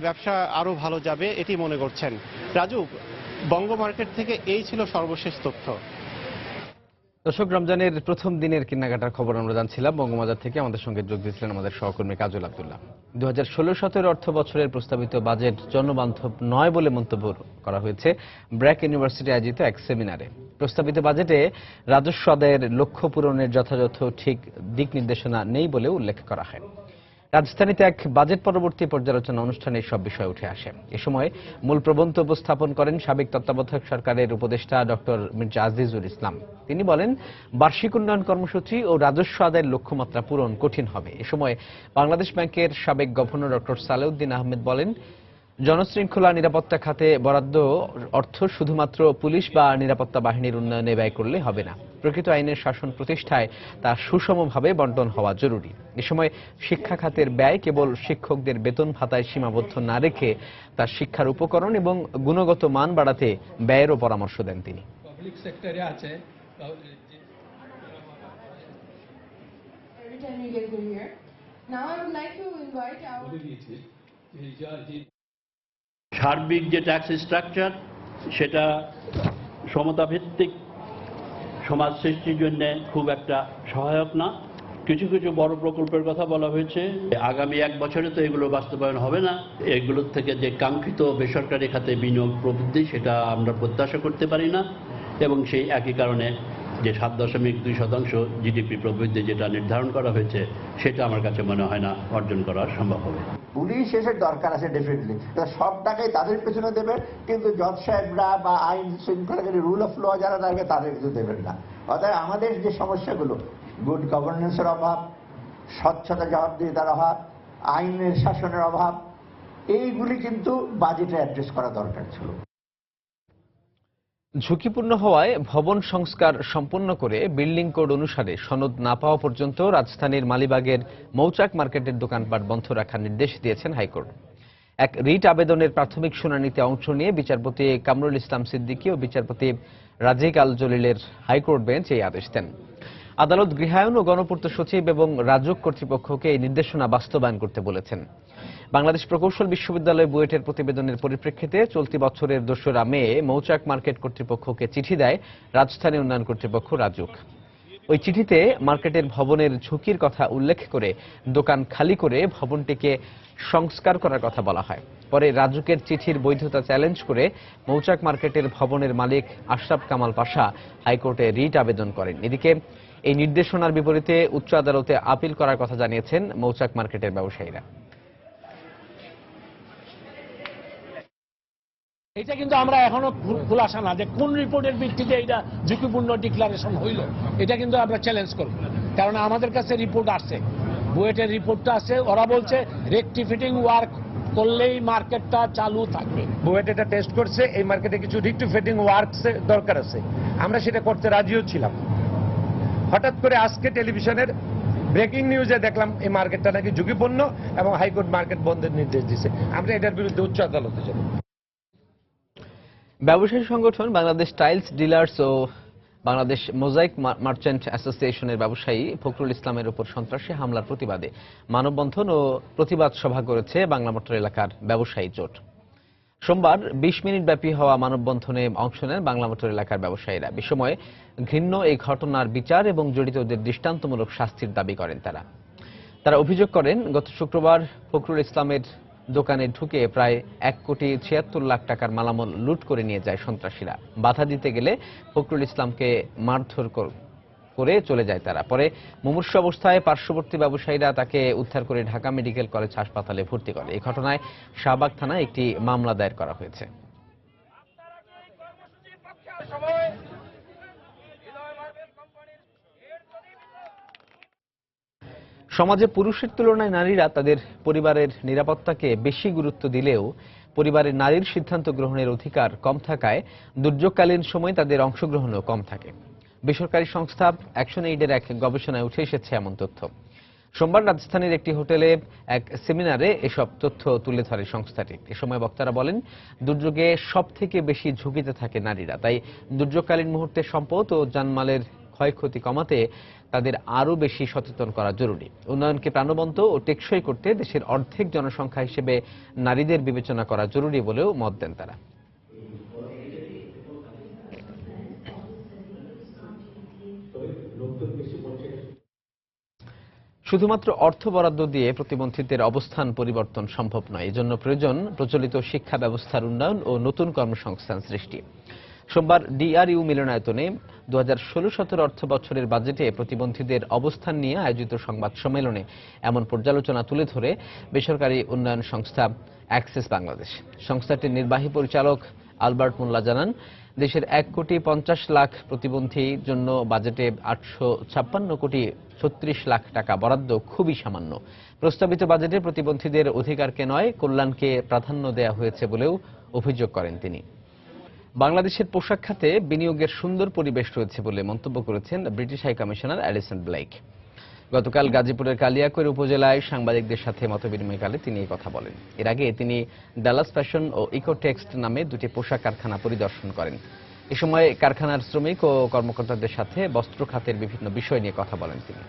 ব্যবসা আরো ভালো যাবে এটি মনে করছেন। রাজু, বঙ্গ মার্কেট থেকে এই ছিল সর্বশেষ তথ্য। দর্শক, রমজানের প্রথম দিনের কেনাকাটার খবর আমরা জানছিলাম বঙ্গবাজার থেকে। আমাদের সঙ্গে যোগ দিয়েছিলেন আমাদের সহকর্মী কাজল আব্দুল্লাহ। 2016-17 অর্থ বছরের প্রস্তাবিত বাজেট জনবান্ধব নয় বলে মন্তব্য করা হয়েছে ব্র্যাক ইউনিভার্সিটি আয়োজিত এক সেমিনারে। প্রস্তাবিত বাজেটে রাজস্ব আদায়ের লক্ষ্য পূরণের যথাযথ ঠিক দিক নির্দেশনা নেই বলে উল্লেখ করা হয়। রাজধানীতে এক বাজেট পরবর্তী পর্যালোচনা অনুষ্ঠানে সব বিষয় উঠে আসে। এ সময় মূল প্রবন্ধ উপস্থাপন করেন সাবেক তত্ত্বাবধায়ক সরকারের উপদেষ্টা ডক্টর মির্জা আজিজুল ইসলাম। তিনি বলেন, বার্ষিক উন্নয়ন কর্মসূচি ও রাজস্ব আদায়ের লক্ষ্যমাত্রা পূরণ কঠিন হবে। এ সময় বাংলাদেশ ব্যাংকের সাবেক গভর্নর ডক্টর সালেউদ্দিন আহমেদ বলেন, জনশৃঙ্খলা নিরাপত্তা খাতে বরাদ্দ অর্থ শুধুমাত্র পুলিশ বা নিরাপত্তা বাহিনীর উন্নয়নে ব্যয় করলে হবে না। প্রকৃত আইনের শাসন প্রতিষ্ঠায় তা সুষমভাবে বণ্টন হওয়া জরুরি। এ সময় শিক্ষা খাতের ব্যয় কেবল শিক্ষকদের বেতন ভাতায় সীমাবদ্ধ না রেখে তার শিক্ষার উপকরণ এবং গুণগত মান বাড়াতে ব্যয়েরও পরামর্শ দেন তিনি। পাবলিক সেক্টরে আছে সার্বিক যে ট্যাক্স স্ট্রাকচার সেটা সমতাভিত্তিক সমাজ সৃষ্টির জন্য খুব একটা সহায়ক না। কিছু কিছু বড় প্রকল্পের কথা বলা হয়েছে, আগামী 1 বছরে তো এগুলো বাস্তবায়ন হবে না। এগুলোর থেকে যে কাঙ্ক্ষিত বেসরকারি খাতে বিনিয়োগ প্রবৃদ্ধি সেটা আমরা প্রত্যাশা করতে পারি না এবং সেই একই কারণে যে 7.2% জিডিপি প্রবৃদ্ধি যেটা নির্ধারণ করা হয়েছে সেটা আমার কাছে মনে হয় না অর্জন করা সম্ভব হবে। পুলিশ এসে দরকার আছে ডেফিনেটলি, সব টাকাই তাদের পেছনে দেবে, কিন্তু জজ সাহেবরা বা আইন শৃঙ্খলাকারী রুল অফ ল যারা থাকবে তাদের কিছু দেবেন না। অর্থাৎ আমাদের যে সমস্যাগুলো, গুড গভর্নেন্সের অভাব, স্বচ্ছতা জবাবদিহিতার অভাব, আইনের শাসনের অভাব, এইগুলি কিন্তু বাজেটে অ্যাড্রেস করা দরকার ছিল। ঝুঁকিপূর্ণ হওয়ায় ভবন সংস্কার সম্পন্ন করে বিল্ডিং কোড অনুসারে সনদ না পাওয়া পর্যন্ত রাজধানীর মালিবাগের মৌচাক মার্কেটের দোকানপাট বন্ধ রাখার নির্দেশ দিয়েছেন হাইকোর্ট। এক রিট আবেদনের প্রাথমিক শুনানিতে অংশ নিয়ে বিচারপতি কামরুল ইসলাম সিদ্দিকী ও বিচারপতি রাজিক আল জলিলের হাইকোর্ট বেঞ্চ এই আদেশ দেন। আদালত গৃহায়ন ও গণপূর্ত সচিব এবং রাজউক কর্তৃপক্ষকে এই নির্দেশনা বাস্তবায়ন করতে বলেছেন। বাংলাদেশ প্রকৌশল বিশ্ববিদ্যালয় বুয়েটের প্রতিবেদনের পরিপ্রেক্ষিতে চলতি বছরের 2রা মে মৌচাক মার্কেট কর্তৃপক্ষকে চিঠি দেয় রাজধানী উন্নয়ন কর্তৃপক্ষ রাজউক। ওই চিঠিতে মার্কেটের ভবনের ঝুঁকির কথা উল্লেখ করে দোকান খালি করে ভবনটিকে সংস্কার করার কথা বলা হয়। পরে রাজউকের চিঠির বৈধতা চ্যালেঞ্জ করে মৌচাক মার্কেটের ভবনের মালিক আশরাফ কামাল পাশা হাইকোর্টে রিট আবেদন করেন। এদিকে এই নির্দেশনার বিপরীতে উচ্চ আদালতে আপিল করার কথা জানিয়েছেন মৌচাক মার্কেটের ব্যবসায়ীরা। এটা কিন্তু আমরা এখনো খুলাসা না যে কোন রিপোর্টের ভিত্তিতে এটা ঝুঁকিপূর্ণ ডিক্লারেশন হইল, এটা কিন্তু আমরা চ্যালেঞ্জ করব। কারণ আমাদের কাছে রিপোর্ট আসছে, বুয়েটের রিপোর্টটা আছে, ওরা বলছে রেকটিফিটিং ওয়ার্ক করলেই মার্কেটটা চালু থাকবে। বুয়েট এটা টেস্ট করছে, এই মার্কেটে কিছু রেকটিফিটিং ওয়ার্কস দরকার আছে, আমরা সেটা করতে রাজিও ছিলাম। হঠাৎ করে আজকে টেলিভিশনের ব্রেকিং নিউজে দেখলাম এই মার্কেটটা নাকি ঝুঁকিপূর্ণ এবং হাইকোর্ট মার্কেট বন্ধের নির্দেশ দিয়েছে। আমরা এটার বিরুদ্ধে উচ্চ আদালতে যাব। ব্যবসায়ী সংগঠন বাংলাদেশ টাইলস ডিলার্স ও বাংলাদেশ মোজাইক মার্চেন্ট অ্যাসোসিয়েশনের ব্যবসায়ী ফখরুল ইসলামের উপর সন্ত্রাসী হামলার প্রতিবাদে মানববন্ধন ও প্রতিবাদ সভা করেছে বাংলা মোটর এলাকার ব্যবসায়ী জোট। সোমবার 20 মিনিট ব্যাপী হওয়া মানববন্ধনে অংশ নেন বাংলা মোটর এলাকার ব্যবসায়ীরা। বিসময়ে ঘৃণ্য এই ঘটনার বিচার এবং জড়িতদের দৃষ্টান্তমূলক শাস্তির দাবি করেন তারা অভিযোগ করেন, গত শুক্রবার ফখরুল ইসলামের দোকানে ঢুকে প্রায় 1,76,00,000 টাকার মালামাল লুট করে নিয়ে যায় সন্ত্রাসীরা। বাধা দিতে গেলে ফখরুল ইসলামকে মারধর করে চলে যায় তারা। পরে মুমূর্ষু অবস্থায় পার্শ্ববর্তী ব্যবসায়ীরা তাকে উদ্ধার করে ঢাকা মেডিকেল কলেজ হাসপাতালে ভর্তি করে। এই ঘটনায় শাহবাগ থানায় একটি মামলা দায়ের করা হয়েছে। সমাজে পুরুষের তুলনায় নারীরা তাদের পরিবারের নিরাপত্তাকে বেশি গুরুত্ব দিলেও পরিবারের নারীর সিদ্ধান্ত গ্রহণের অধিকার কম থাকায় দুর্যোগকালীন সময় তাদের অংশগ্রহণও কম থাকে। বেসরকারি সংস্থা অ্যাকশন এইডের এক গবেষণায় উঠে এসেছে এমন তথ্য। সোমবার রাজধানীর একটি হোটেলে এক সেমিনারে এসব তথ্য তুলে ধরে সংস্থাটি। এ সময় বক্তারা বলেন, দুর্যোগে সবথেকে বেশি ঝুঁকিতে থাকে নারীরা। তাই দুর্যোগকালীন মুহূর্তে সম্পদ ও জানমালের ক্ষয়ক্ষতি কমাতে তাদের আরও বেশি সচেতন করা জরুরি। উন্নয়নকে প্রাণবন্ত ও টেকসই করতে দেশের অর্ধেক জনসংখ্যা হিসেবে নারীদের বিবেচনা করা জরুরি বলেও মত দেন তারা। শুধুমাত্র অর্থ বরাদ্দ দিয়ে প্রতিবন্ধীদের অবস্থান পরিবর্তন সম্ভব নয়। এজন্য প্রয়োজন প্রচলিত শিক্ষা ব্যবস্থার উন্নয়ন ও নতুন কর্মসংস্থান সৃষ্টি। সোমবার ডিআরইউ মিলনায়তনে 2016-17 অর্থ বছরের বাজেটে প্রতিবন্ধীদের অবস্থান নিয়ে আয়োজিত সংবাদ সম্মেলনে এমন পর্যালোচনা তুলে ধরে বেসরকারি উন্নয়ন সংস্থা অ্যাক্সেস বাংলাদেশ। সংস্থাটির নির্বাহী পরিচালক আলবার্ট মোল্লা জানান, দেশের 1,50,00,000 প্রতিবন্ধীর জন্য বাজেটে 856,36,00,000 টাকা বরাদ্দ খুবই সামান্য। প্রস্তাবিত বাজেটে প্রতিবন্ধীদের অধিকারকে নয়, কল্যাণকে প্রাধান্য দেওয়া হয়েছে বলেও অভিযোগ করেন তিনি। বাংলাদেশের পোশাক খাতে বিনিয়োগের সুন্দর পরিবেশ রয়েছে বলে মন্তব্য করেছেন British high commissioner Alison Blake. গতকাল গাজীপুরের কালিয়াকৈর উপজেলায় সাংবাদিকদের সাথে মতবিনিময়কালে তিনি এই কথা বলেন। এর আগে তিনি ডালাস ফ্যাশন ও ইকোটেক্সট নামে দুটি পোশাক কারখানা পরিদর্শন করেন। এ সময় কারখানার শ্রমিক ও কর্মকর্তাদের সাথে বস্ত্র খাতের বিভিন্ন বিষয় নিয়ে কথা বলেন তিনি।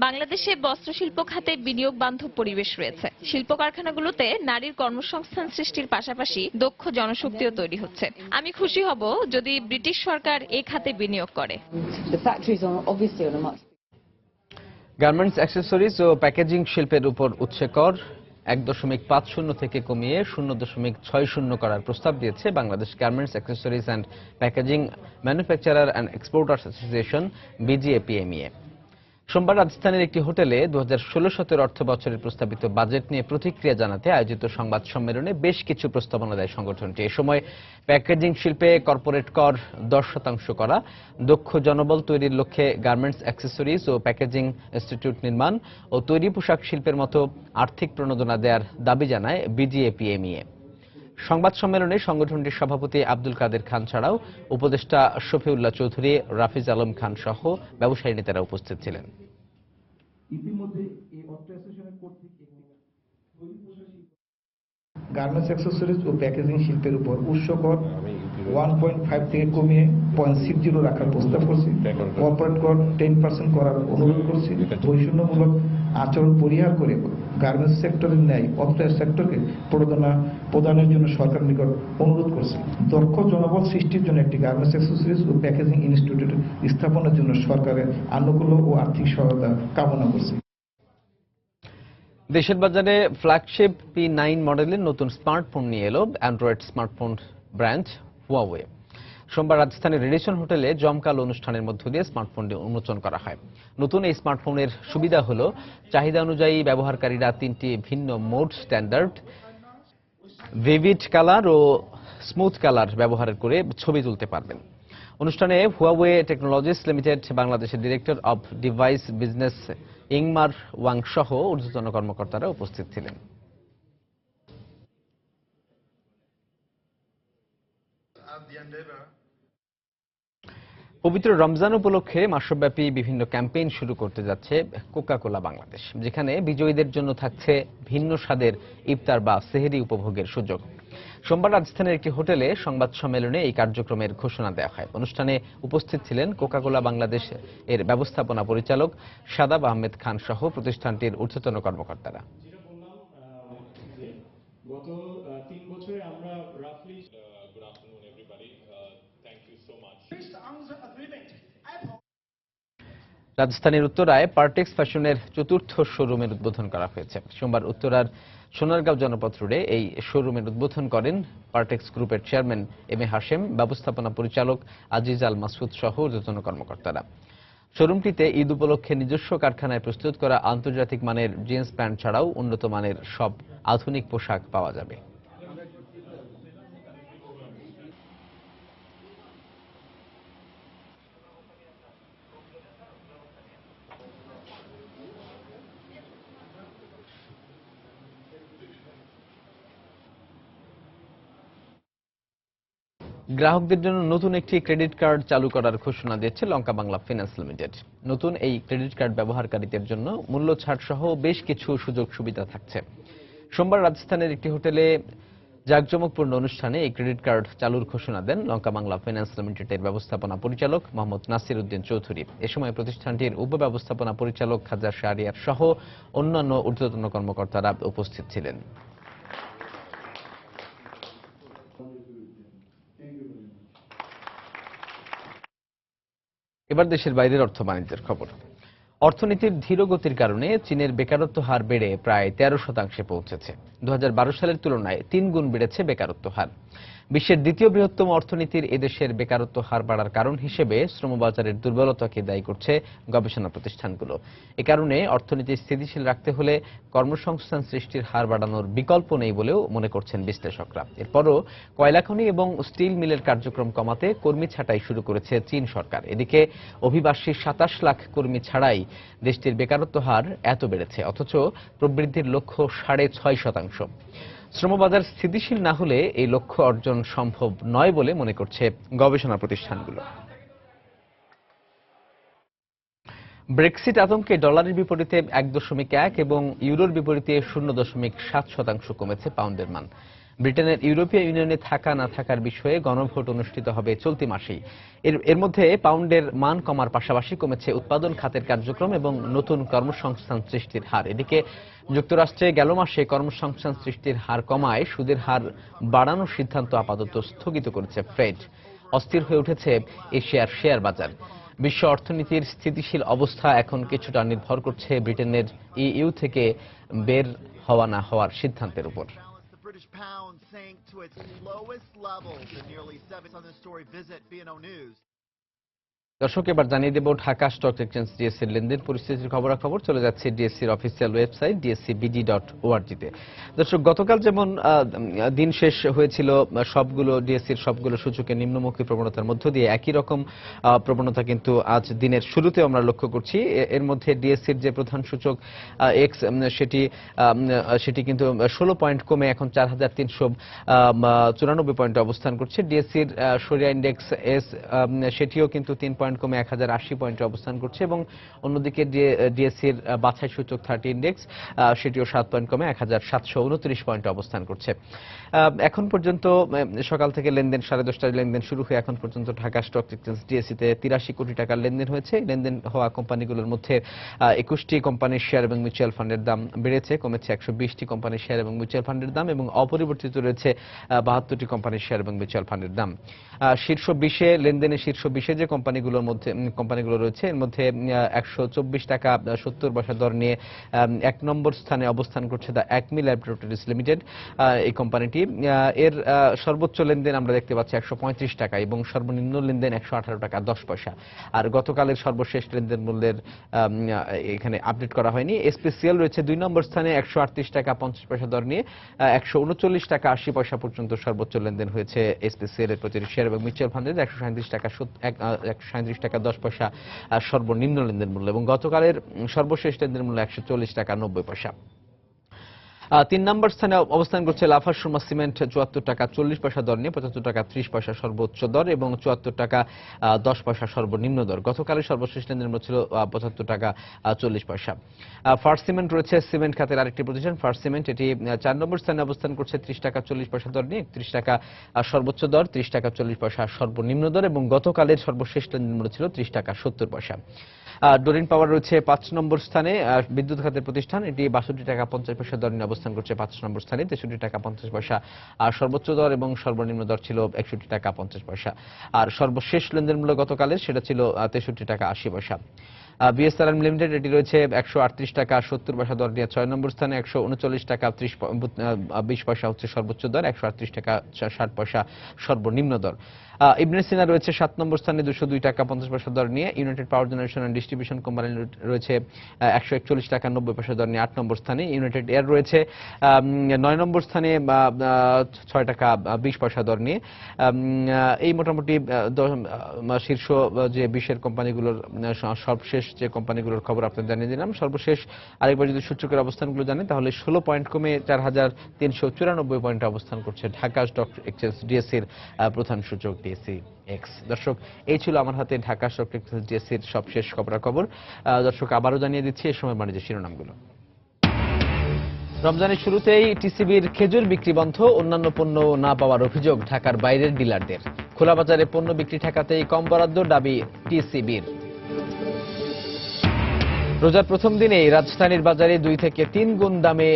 বাংলাদেশে বস্ত্রশিল্প খাতে বিনিয়োগ বান্ধব পরিবেশ রয়েছে। শিল্প কারখানাগুলোতে নারীর কর্মসংস্থান সৃষ্টির পাশাপাশি দক্ষ জনশক্তিও তৈরি হচ্ছে। আমি খুশি হব যদি ব্রিটিশ সরকার এই খাতে বিনিয়োগ করে। গার্মেন্টস অ্যাক্সেসরিজ ও প্যাকেজিং শিল্পের উপর উৎসে কর 1.50 থেকে কমিয়ে 0.60 করার প্রস্তাব দিয়েছে Bangladesh garments accessories and packaging manufacturer and exporters association BGAPMEA. সোমবার রাজধানীর একটি হোটেলে 2016-17 অর্থ বছরের প্রস্তাবিত বাজেট নিয়ে প্রতিক্রিয়া জানাতে আয়োজিত সংবাদ সম্মেলনে বেশ কিছু প্রস্তাবনা দেয় সংগঠনটি। এ সময় প্যাকেজিং শিল্পে কর্পোরেট কর 10% করা, দক্ষ জনবল তৈরির লক্ষ্যে গার্মেন্টস অ্যাক্সেসরিজ ও প্যাকেজিং ইনস্টিটিউট নির্মাণ ও তৈরি পোশাক শিল্পের মতো আর্থিক প্রণোদনা দেওয়ার দাবি জানায় বিজিএপিএমইএ। সংবাদ সম্মেলনে সংগঠনটির সভাপতি আব্দুল কাদের খান ছাড়াও উপদেষ্টা শফিউল্লাহ চৌধুরী, রাফিজ আলম খান সহ ব্যবসায়ী নেতারা উপস্থিত ছিলেন। গার্মেন্টস অ্যাক্সেসরিজ ও প্যাকেজিং শিল্পের উপর উৎস কর 1.5 থেকে কমিয়ে 0.60 রাখার প্রস্তাব করছি। কর্পোরেট কর 10% করার অনুরোধ করছি। বৈষম্যমূলক আচরণ পরিহার করে গার্মেন্টস সেক্টরের ন্যায় অর্থ সেক্টরকে প্রদানের জন্য সরকার নিকট অনুরোধ করছে। দক্ষ জনবল সৃষ্টির জন্য একটি গার্মেন্টস অ্যাক্সেসরিজ ও প্যাকেজিং ইনস্টিটিউট স্থাপনের জন্য সরকারের আনুকূল্য ও আর্থিক সহায়তা কামনা করছে। দেশের বাজারে ফ্ল্যাগশিপ P9 মডেলের নতুন স্মার্টফোন নিয়ে এলো অ্যান্ড্রয়েড স্মার্টফোন ব্র্যান্ড হুয়াওয়ে। সোমবার রাজধানীর রেডিসন হোটেলে জমকালো অনুষ্ঠানের মধ্য দিয়ে স্মার্টফোনটি উন্মোচন করা হয়। নতুন এই স্মার্টফোনের সুবিধা হলো চাহিদা অনুযায়ী ব্যবহারকারীরা 3টি ভিন্ন মোড, স্ট্যান্ডার্ড, ভিভিড কালার ও স্মুথ কালার ব্যবহার করে ছবি তুলতে পারবেন। অনুষ্ঠানে হুয়াওয়ে টেকনোলজিস লিমিটেড বাংলাদেশের director of device business Ingmar Wang সহ ঊর্ধ্বতন কর্মকর্তারা উপস্থিত ছিলেন। পবিত্র রমজান উপলক্ষে মাসব্যাপী বিভিন্ন ক্যাম্পেইন শুরু করতে যাচ্ছে কোকা কোলা বাংলাদেশ, যেখানে বিজয়ীদের জন্য থাকছে ভিন্ন স্বাদের ইফতার বা সেহরি উপভোগের সুযোগ। সোমবার রাজধানীর একটি হোটেলে সংবাদ সম্মেলনে এই কার্যক্রমের ঘোষণা দেওয়া হয়। অনুষ্ঠানে উপস্থিত ছিলেন কোকা কোলা বাংলাদেশ এর ব্যবস্থাপনা পরিচালক শাদাব আহমেদ খান সহ প্রতিষ্ঠানটির ঊর্ধ্বতন কর্মকর্তারা। গত 3 বছরে আমরা রাফলি রাজধানীর উত্তরায় পার্টেক্স ফ্যাশনের 4র্থ শোরুমের উদ্বোধন করা হয়েছে। সোমবার উত্তরার সোনারগাঁও জনপথ রোডে এই শোরুমের উদ্বোধন করেন পার্টেক্স গ্রুপের চেয়ারম্যান এম এ হাশেম, ব্যবস্থাপনা পরিচালক আজিজ আল মাসুদ সহ ঊর্ধ্বতন কর্মকর্তারা। শোরুমটিতে ঈদ উপলক্ষে নিজস্ব কারখানায় প্রস্তুত করা আন্তর্জাতিক মানের জিন্স প্যান্ট ছাড়াও উন্নত মানের সব আধুনিক পোশাক পাওয়া যাবে। গ্রাহকদের জন্য নতুন একটি ক্রেডিট কার্ড চালু করার ঘোষণা দিয়েছে লঙ্কা বাংলা ফিন্যান্স লিমিটেড। নতুন এই ক্রেডিট কার্ড ব্যবহারকারীদের জন্য মূল্য ছাড় সহ বেশ কিছু সুযোগ সুবিধা থাকছে। সোমবার রাজস্থানের একটি হোটেলে জাঁকজমকপূর্ণ অনুষ্ঠানে এই ক্রেডিট কার্ড চালুর ঘোষণা দেন লঙ্কা বাংলা ফিন্যান্স লিমিটেডের ব্যবস্থাপনা পরিচালক মোহাম্মদ নাসির উদ্দিন চৌধুরী। এ সময় প্রতিষ্ঠানটির উপব্যবস্থাপনা পরিচালক খাজা শাহরিয়ার সহ অন্যান্য ঊর্ধ্বতন কর্মকর্তারা উপস্থিত ছিলেন। এবার দেশের বাইরের অর্থ বাণিজ্যের খবর। অর্থনীতির ধীরগতির কারণে চীনের বেকারত্ব হার বেড়ে প্রায় 13% পৌঁছেছে। 2012 সালের তুলনায় 3 গুণ বেড়েছে বেকারত্ব হার। বিশ্বের দ্বিতীয় বৃহত্তম অর্থনীতির এদেশের বেকারত্ব হার বাড়ার কারণ হিসেবে শ্রমবাজারের দুর্বলতাকে দায়ী করছে গবেষণা প্রতিষ্ঠানগুলো। এ কারণে অর্থনীতি স্থিতিশীল রাখতে হলে কর্মসংস্থান সৃষ্টির হার বাড়ানোর বিকল্প নেই বলেও মনে করছেন বিশ্লেষকরা। এরপরও কয়লা খনি এবং স্টিল মিলের কার্যক্রম কমাতে কর্মী ছাঁটাই শুরু করেছে চীন সরকার। এদিকে অভিবাসী 27 লাখ কর্মী ছাড়াই দেশটির বেকারত্ব হার এত বেড়েছে, অথচ প্রবৃদ্ধির লক্ষ্য 6.5%। শ্রমবাজার স্থিতিশীল না হলে এই লক্ষ্য অর্জন সম্ভব নয় বলে মনে করছে গবেষণা প্রতিষ্ঠানগুলো। ব্রেক্সিট আতঙ্কে ডলারের বিপরীতে 1.1 এবং ইউরোর বিপরীতে 0.7% কমেছে পাউন্ডের মান। ব্রিটেনের ইউরোপীয় ইউনিয়নে থাকা না থাকার বিষয়ে গণভোট অনুষ্ঠিত হবে চলতি মাসেই। এর মধ্যে পাউন্ডের মান কমার পাশাপাশি কমেছে উৎপাদন খাতের কার্যক্রম এবং নতুন কর্মসংস্থান সৃষ্টির হার। এদিকে যুক্তরাষ্ট্রে গেল মাসে কর্মসংস্থান সৃষ্টির হার কমায় সুদের হার বাড়ানোর সিদ্ধান্ত আপাতত স্থগিত করেছে ফেড। অস্থির হয়ে উঠেছে এশিয়ার শেয়ার বাজার। বিশ্ব অর্থনীতির স্থিতিশীল অবস্থা এখন কিছুটা নির্ভর করছে ব্রিটেনের ইইউ থেকে বের হওয়া না হওয়ার সিদ্ধান্তের উপর। British pound sank to its lowest levels in nearly 7 on this story. Visit BNO News. দর্শক, এবার জানিয়ে দেব ঢাকা স্টক এক্সচেঞ্জ ডিএসসির লেনদেন পরিস্থিতির খবরাখবর। চলে যাচ্ছে ডিএসসির অফিসিয়াল ওয়েবসাইট dscbd.org তে। দর্শক, গতকাল যেমন দিন শেষ হয়েছিল সবগুলো ডিএসসির সবগুলো সূচকে নিম্নমুখী প্রবণতার মধ্য দিয়ে, একই রকম প্রবণতা কিন্তু আজ দিনের শুরুতে আমরা লক্ষ্য করছি। এর মধ্যে ডিএসসির যে প্রধান সূচক এক্স সেটি কিন্তু 16 পয়েন্ট কমে এখন 4394 পয়েন্টে অবস্থান করছে। ডিএসসির সরিয়া ইন্ডেক্স এস সেটিও কিন্তু 3 পয়েন্ট কমে 1080 পয়েন্টে অবস্থান করছে এবং অন্যদিকে ডিএসসির বাছাই সূচক 30 ইন্ডেক্স সেটিও 7 পয়েন্ট কমে 1729 পয়েন্টে অবস্থান করছে। এখন পর্যন্ত সকাল থেকে লেনদেন 10:30টায় লেনদেন শুরু হয়ে এখন পর্যন্ত ঢাকা স্টক এক্সচেঞ্জ ডিএসসিতে 83 কোটি টাকার লেনদেন হয়েছে। লেনদেন হওয়া কোম্পানিগুলোর মধ্যে 21টি কোম্পানির শেয়ার এবং মিউচুয়াল ফান্ডের দাম বেড়েছে, কমেছে 120টি কোম্পানির শেয়ার এবং মিউচুয়াল ফান্ডের দাম এবং অপরিবর্তিত রয়েছে 72টি কোম্পানির শেয়ার এবং মিউচুয়াল ফান্ডের দাম। শীর্ষ 20-এ লেনদেনে শীর্ষ 20-এ যে কোম্পানিগুলো রয়েছে এর মধ্যে 124 টাকা 70 পয়সা দর নিয়ে 1 নম্বর স্থানে অবস্থান করছে দ্য অ্যাকমি ল্যাবরেটরিজ লিমিটেড। এই কোম্পানিটি এর সর্বোচ্চ লেনদেন আমরা দেখতে পাচ্ছি 135 টাকা এবং সর্বনিম্ন লেনদেন 118 টাকা 10 পয়সা। আর গতকালের সর্বশেষ লেনদেন মূল্যের এখানে আপডেট করা হয়নি। এসপিসিএল রয়েছে 2 নম্বর স্থানে 138 টাকা 50 পয়সা দর নিয়ে 139 টাকা 80 পয়সা পর্যন্ত সর্বোচ্চ লেনদেন হয়েছে এসপিসিএল এর প্রতিটি শেয়ার এবং মিউচুয়াল ফান্ডের 137 টাকা 10 পয়সা সর্বনিম্ন লেনদেন মূল্য এবং গতকালের সর্বশেষ লেনদেন মূল্য 140 টাকা 90 পয়সা। 3 নম্বর স্থানে অবস্থান করছে লাফার্জ সুরমা সিমেন্ট 74 টাকা 40 পয়সা দর নিয়ে 75 টাকা 30 পয়সা সর্বোচ্চ দর এবং 74 টাকা 10 পয়সা সর্বনিম্ন দর। গতকালের সর্বশেষ লেনদেন মূল্য ছিল 75 টাকা 40 পয়সা। ফার্স্ট সিমেন্ট রয়েছে সিমেন্ট খাতের আরেকটি প্রতিষ্ঠান ফার্স্ট সিমেন্ট, এটি 4 নম্বর স্থানে অবস্থান করছে 30 টাকা 40 পয়সা দর নিয়ে 31 টাকা সর্বোচ্চ দর, 30 টাকা 40 পয়সা সর্বনিম্ন দর এবং গতকালের সর্বশেষ লেনদেন মূল্য ছিল 30 টাকা 70 পয়সা। ডোরিন পাওয়ার রয়েছে 5 নম্বর স্থানে, বিদ্যুৎ খাতের প্রতিষ্ঠান, এটি 62 টাকা 50 পয়সা দর নিয়ে অবস্থান করছে 5 নম্বর স্থানে, 63 টাকা 50 পয়সা সর্বোচ্চ দর এবং সর্বনিম্ন দর ছিল 61 টাকা 50 পয়সা। আর সর্বশেষ লেনদেন মূল্য গতকালের সেটা ছিল 63 টাকা 80 পয়সা। বিএসআরএম লিমিটেড, এটি রয়েছে 138 টাকা 70 পয়সা দর নিয়ে 6 নম্বর স্থানে, 139 টাকা 20 পয়সা হচ্ছে সর্বোচ্চ দর, 138 টাকা 60 পয়সা সর্বনিম্ন দর। ইবনে সিনা রয়েছে 7 নম্বর স্থানে 202 টাকা 50 পয়সা দর নিয়ে। United Power Generation and Distribution Company রয়েছে 141 টাকা 90 পয়সা দর নিয়ে 8 নম্বর স্থানে। ইউনাইটেড এয়ার রয়েছে 9 নম্বর স্থানে 6 টাকা 20 পয়সা দর নিয়ে। এই মোটামুটি শীর্ষ যে 20-এর কোম্পানিগুলোর সর্বশেষ যে কোম্পানিগুলোর খবর আপনাদের জানিয়ে দিলাম। সর্বশেষ আরেকবার যদি সূচকের অবস্থানগুলো জানেন তাহলে 16 পয়েন্ট কমে 4394 পয়েন্টে অবস্থান করছে ঢাকা স্টক এক্সচেঞ্জ ডিএসসির প্রধান সূচক টিএসসি এক্স। দর্শক, এই ছিল আমার হাতে ঢাকা স্টক এক্সচেঞ্জ টিএসসির সবশেষ খবরাখবর। দর্শক, আবারও জানিয়ে দিচ্ছি এই সময় বাণিজ্যের শিরোনামগুলো। রমজানের শুরুতেই টিসিবির খেজুর বিক্রি বন্ধ, অন্যান্য পণ্য না পাওয়ার অভিযোগ ঢাকার বাইরের ডিলারদের। খোলা বাজারে পণ্য বিক্রি ঠেকাতেই কম বরাদ্দ দাবি টিসিবির। রোজার প্রথম দিনেই রাজধানীর বাজারে 2 থেকে 3 গুণ দামে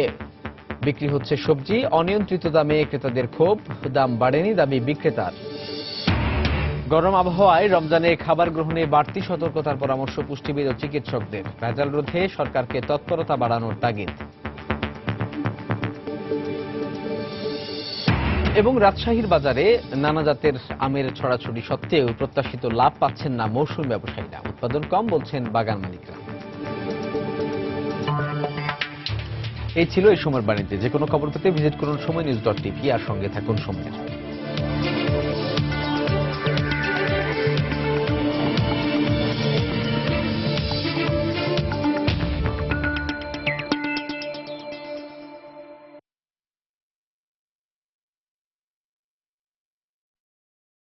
বিক্রি হচ্ছে সবজি, অনিয়ন্ত্রিত দামে ক্রেতাদের ক্ষোভ, দাম বাড়েনি দাবি বিক্রেতার। গরম আবহাওয়ায় রমজানে খাবার গ্রহণে বাড়তি সতর্কতার পরামর্শ পুষ্টিবিদ ও চিকিৎসকদের। ভেজাল রোধে সরকারকে তৎপরতা বাড়ানোর তাগিদ। এবং রাজশাহীর বাজারে নানা জাতের আমের ছড়াছড়ি সত্ত্বেও প্রত্যাশিত লাভ পাচ্ছেন না মৌসুমী ব্যবসায়ীরা। উৎপাদন কম বলছেন বাগান মালিকরা। এই ছিল এই সময়ের বাণিজ্যে। যে কোনো খবর পেতে ভিজিট করুন সময়নিউজ.টিভি আর সঙ্গে থাকুন সময়ের।